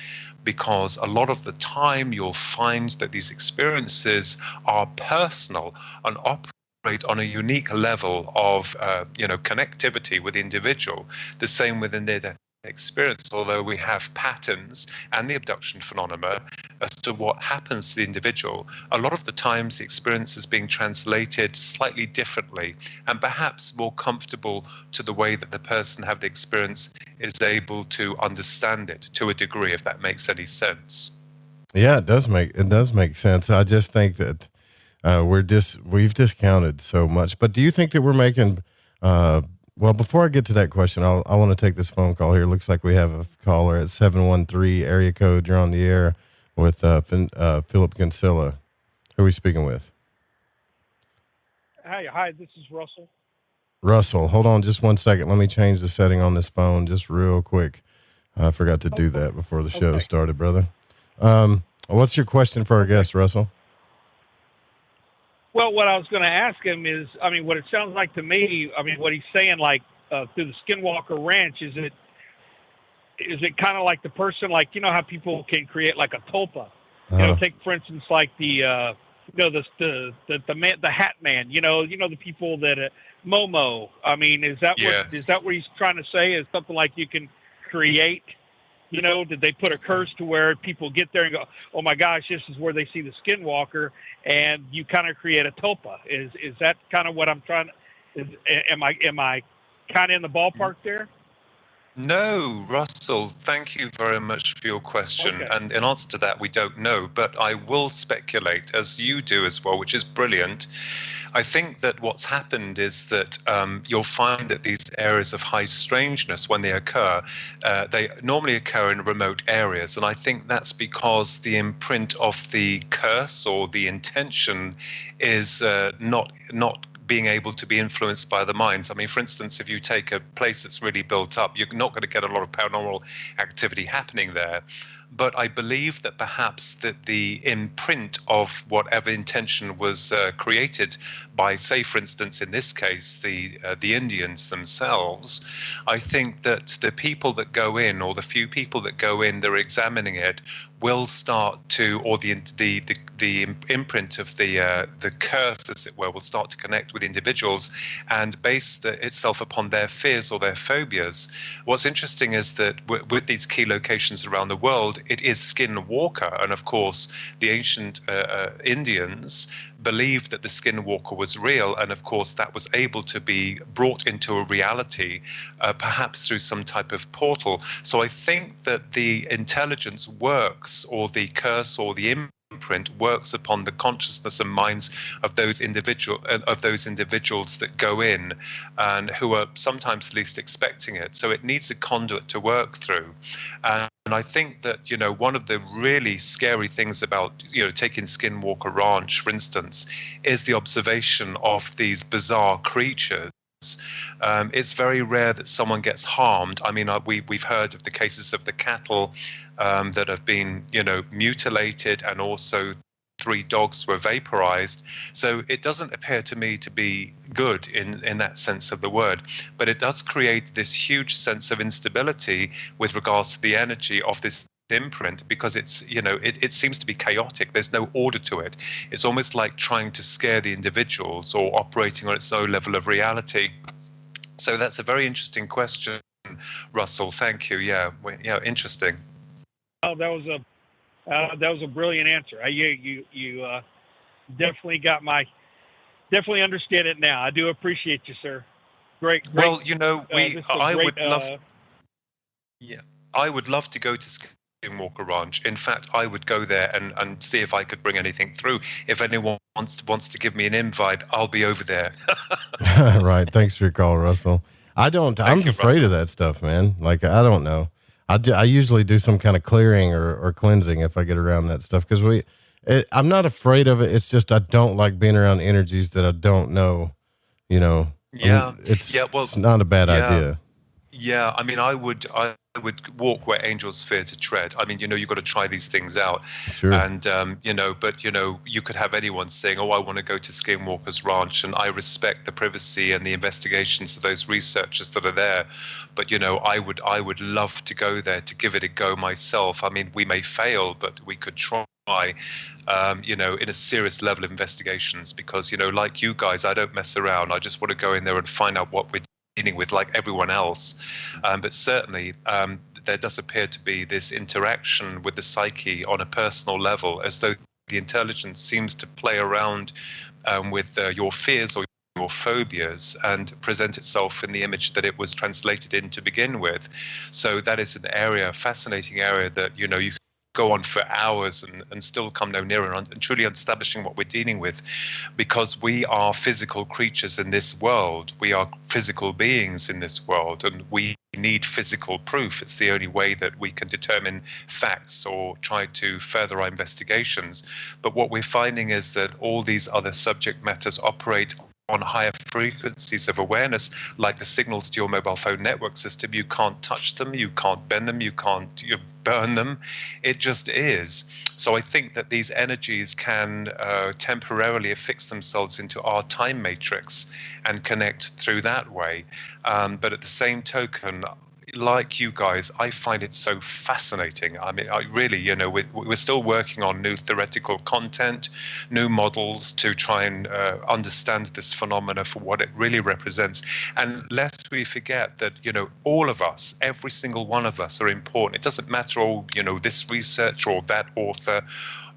because a lot of the time you'll find that these experiences are personal and operate on a unique level of connectivity with the individual. The same within their experience, although we have patterns and the abduction phenomena as to what happens to the individual, a lot of the times the experience is being translated slightly differently and perhaps more comfortable to the way that the person have the experience is able to understand it to a degree, if that makes any sense. Yeah, it does make sense. I just think that we've discounted so much. But do you think that we're making well, before I get to that question, I want to take this phone call here. Looks like we have a caller at 713 area code. You're on the air with Philip Kinsella. Who are we speaking with? Hi, this is Russell. Russell, hold on just 1 second. Let me change the setting on this phone just real quick. I forgot to do that before the show started, brother. What's your question for our guest, Russell? Well, what I was going to ask him is, what it sounds like to me, what he's saying, like through the Skinwalker Ranch, is it kind of like the person, like, how people can create like a tulpa? Take for instance, like the Hat Man. The people that Momo. Is that what he's trying to say? Is something like you can create? Did they put a curse to where people get there and go, oh my gosh, this is where they see the Skinwalker, and you kind of create a tulpa? Is that kind of what I'm trying to? Am I kind of in the ballpark there? No, Russell, thank you very much for your question. Okay. And in answer to that, we don't know, but I will speculate, as you do as well, which is brilliant. I think that what's happened is that you'll find that these areas of high strangeness, when they occur, they normally occur in remote areas. And I think that's because the imprint of the curse or the intention is not being able to be influenced by the minds. For instance, if you take a place that's really built up, you're not going to get a lot of paranormal activity happening there. But I believe that perhaps that the imprint of whatever intention was created by, say, for instance, in this case, the Indians themselves, I think that the people that go in, or the few people that go in, they're examining it, will start to, or the imprint of the curse, as it were, will start to connect with individuals and base itself upon their fears or their phobias. What's interesting is that with these key locations around the world, it is Skinwalker, and of course the ancient Indians believed that the Skinwalker was real, and of course that was able to be brought into a reality, perhaps through some type of portal. So I think that the intelligence works, or the curse or the imprint works upon the consciousness and minds of those individuals that go in, and who are sometimes least expecting it. So it needs a conduit to work through. And I think that, one of the really scary things about, taking Skinwalker Ranch, for instance, is the observation of these bizarre creatures It's very rare that someone gets harmed. I mean, we've heard of the cases of the cattle that have been, mutilated, and also 3 dogs were vaporized. So it doesn't appear to me to be good in that sense of the word, but it does create this huge sense of instability with regards to the energy of this imprint, because it's, it seems to be chaotic. There's no order to it. It's almost like trying to scare the individuals or operating on its own level of reality. So that's a very interesting question, Russell. Thank you. Yeah, interesting. Oh, that was a brilliant answer. You definitely definitely understand it now. I do appreciate you, sir. Great. Well, I would love to go to Skinwalker Ranch. In fact, I would go there and see if I could bring anything through. If anyone wants to give me an invite, I'll be over there. Right. Thanks for your call, Russell. I'm afraid of that stuff, man. Like, I don't know. I usually do some kind of clearing or cleansing if I get around that stuff, because I'm not afraid of it. It's just I don't like being around energies that I don't know. Yeah. It's not a bad idea. Yeah, I mean, I would walk where angels fear to tread. I mean, you've got to try these things out. Sure. And, but, you could have anyone saying, oh, I want to go to Skinwalker's Ranch. And I respect the privacy and the investigations of those researchers that are there. But, I would love to go there to give it a go myself. I mean, we may fail, but we could try. In a serious level of investigations, because, like you guys, I don't mess around. I just want to go in there and find out what we're dealing with, like everyone else. But certainly there does appear to be this interaction with the psyche on a personal level, as though the intelligence seems to play around with your fears or your phobias and present itself in the image that it was translated in to begin with. So that is a fascinating area that, you could go on for hours and still come no nearer and truly establishing what we're dealing with, because we are physical creatures in this world. We are physical beings in this world, and we need physical proof. It's the only way that we can determine facts or try to further our investigations. But what we're finding is that all these other subject matters operate on higher frequencies of awareness, like the signals to your mobile phone network system. You can't touch them, you can't bend them, you can't burn them. It just is. So I think that these energies can temporarily affix themselves into our time matrix and connect through that way. But at the same token, like you guys, I find it so fascinating. I mean, I really, we're still working on new theoretical content, new models to try and understand this phenomena for what it really represents. And lest we forget that, all of us, every single one of us are important. It doesn't matter, this research or that author.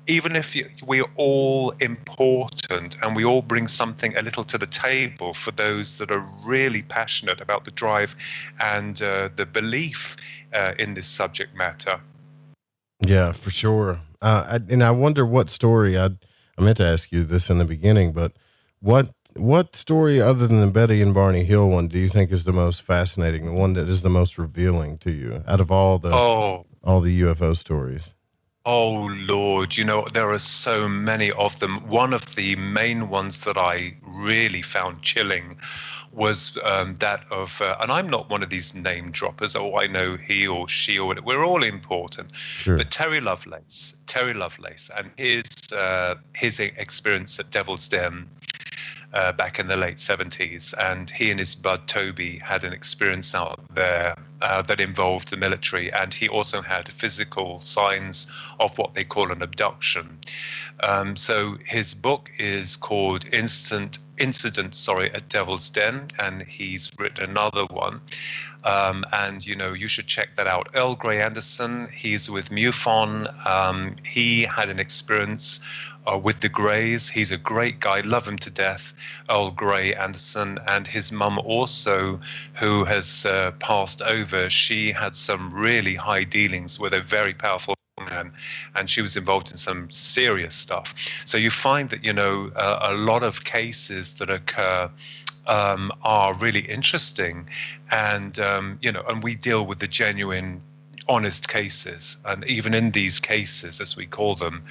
Even if we're all important and we all bring something a little to the table for those that are really passionate about the drive and the belief in this subject matter. Yeah, for sure. And I wonder what story, I meant to ask you this in the beginning, but what story other than the Betty and Barney Hill one do you think is the most fascinating, the one that is the most revealing to you out of all the UFO stories? Oh, Lord, there are so many of them. One of the main ones that I really found chilling was that of, and I'm not one of these name droppers, I know he or she or whatever. We're all important. Sure. But Terry Lovelace and his experience at Devil's Den back in the late 70s, and he and his bud Toby had an experience out there that involved the military, and he also had physical signs of what they call an abduction. So his book is called Incident at Devil's Den, and he's written another one. And you should check that out. Earl Grey Anderson, he's with MUFON. He had an experience with the Greys. He's a great guy, love him to death, Earl Grey Anderson. And his mum also, who has passed over, she had some really high dealings with a very powerful man, and she was involved in some serious stuff. So you find that a lot of cases that occur are really interesting, and and we deal with the genuine honest cases. And even in these cases, as we call them,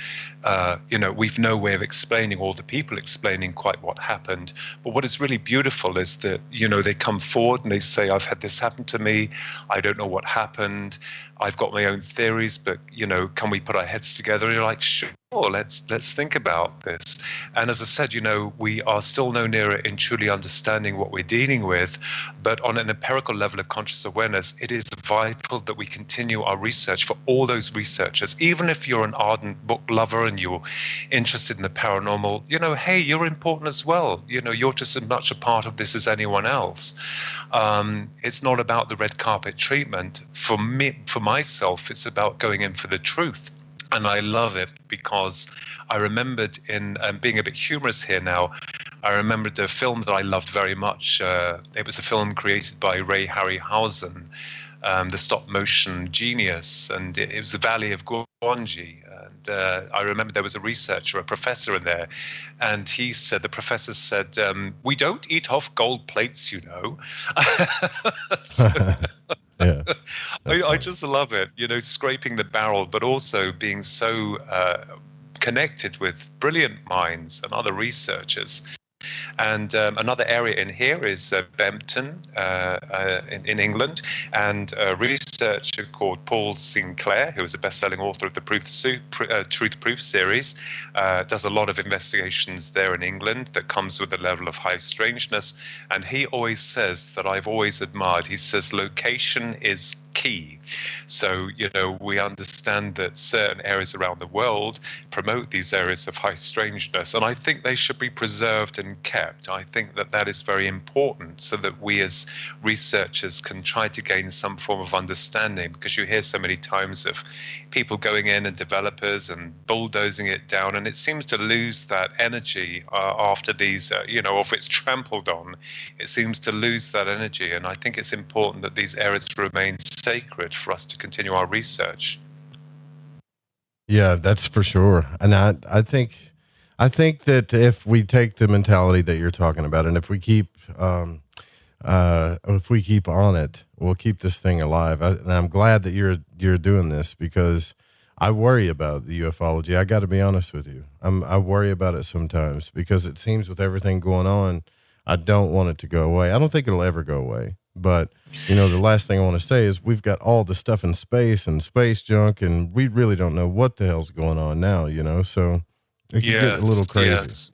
we've no way of explaining, or the people explaining quite what happened. But what is really beautiful is that, they come forward and they say, I've had this happen to me. I don't know what happened. I've got my own theories, but, can we put our heads together? And you're like, sure, let's think about this. And as I said, we are still no nearer in truly understanding what we're dealing with. But on an empirical level of conscious awareness, it is vital that we continue our research for all those researchers. Even if you're an ardent book lover and you're interested in the paranormal, hey, you're important as well. You're just as much a part of this as anyone else. It's not about the red carpet treatment. For myself, it's about going in for the truth. And I love it because I remembered in being a bit humorous here now, I remembered a film that I loved very much. It was a film created by Ray Harryhausen, the stop motion genius, and it was the Valley of Gwangi. And I remember there was a researcher, a professor in there, and the professor said, we don't eat off gold plates, Yeah, I just love it, scraping the barrel, but also being so connected with brilliant minds and other researchers. And another area in here is Bempton in England, and a researcher called Paul Sinclair, who is a best-selling author of the Truth Proof series, does a lot of investigations there in England that comes with a level of high strangeness. And he always says that I've always admired, he says location is key. So, we understand that certain areas around the world promote these areas of high strangeness, and I think they should be preserved and kept. I think that is very important so that we as researchers can try to gain some form of understanding, because you hear so many times of people going in and developers and bulldozing it down, and it seems to lose that energy after these, if it's trampled on, it seems to lose that energy. And I think it's important that these areas remain sacred for us to continue our research. Yeah, that's for sure. And I think that if we take the mentality that you're talking about, and if we keep on it, we'll keep this thing alive. And I'm glad that you're doing this, because I worry about the ufology. I got to be honest with you. I worry about it sometimes, because it seems with everything going on, I don't want it to go away. I don't think it'll ever go away. But, the last thing I want to say is we've got all the stuff in space and space junk, and we really don't know what the hell's going on now, so it can get a little crazy. Yes.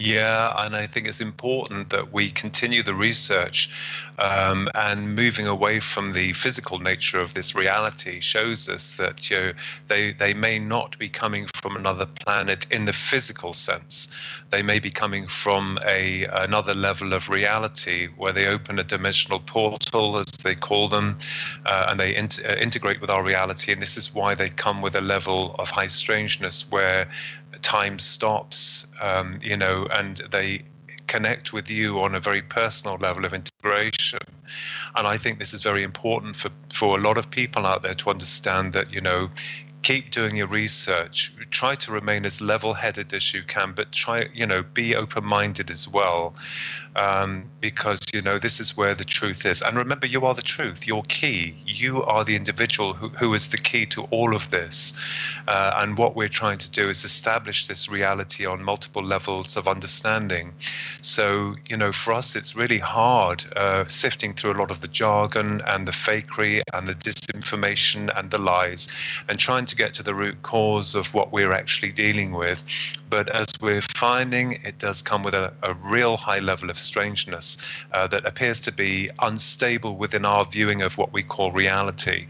Yeah, and I think it's important that we continue the research, and moving away from the physical nature of this reality shows us that they may not be coming from another planet in the physical sense. They may be coming from another level of reality where they open a dimensional portal, as they call them, and they integrate with our reality. And this is why they come with a level of high strangeness where time stops, and they connect with you on a very personal level of integration. And I think this is very important for a lot of people out there to understand that, keep doing your research, try to remain as level-headed as you can, but try, be open-minded as well, because, this is where the truth is. And remember, you are the truth. You're key. You are the individual who is the key to all of this. And what we're trying to do is establish this reality on multiple levels of understanding. So, for us, it's really hard sifting through a lot of the jargon and the fakery and the disinformation and the lies, and trying to get to the root cause of what we're actually dealing with. But as we're finding, it does come with a real high level of strangeness that appears to be unstable within our viewing of what we call reality.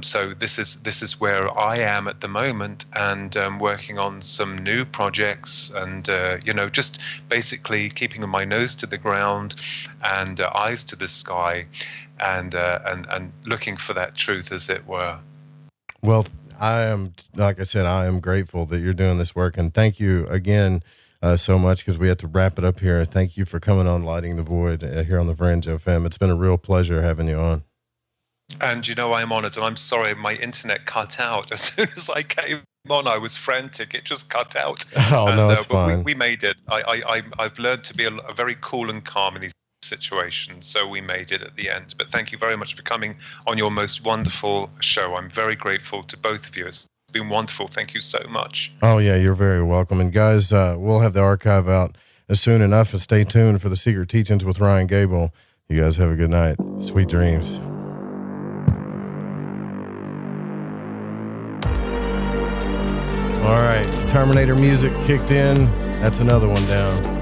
So this is where I am at the moment, and working on some new projects, and just basically keeping my nose to the ground and eyes to the sky, and looking for that truth, as it were. Well, like I said, I am grateful that you're doing this work, and thank you again so much, because we have to wrap it up here. Thank you for coming on Lighting the Void here on the Fringe FM. It's been a real pleasure having you on. And I'm honored, and I'm sorry my internet cut out as soon as I came on. I was frantic; it just cut out. Oh, no, it's but fine. We made it. I've learned to be a very cool and calm in these situation, so we made it at the end. But thank you very much for coming on your most wonderful show. I'm very grateful to both of you. It's been wonderful. Thank you so much. Oh yeah, you're very welcome. And guys, we'll have the archive out as soon enough, and stay tuned for the Secret Teachings with Ryan Gable. You guys have a good night. Sweet dreams. All right, Terminator music kicked in. That's another one down.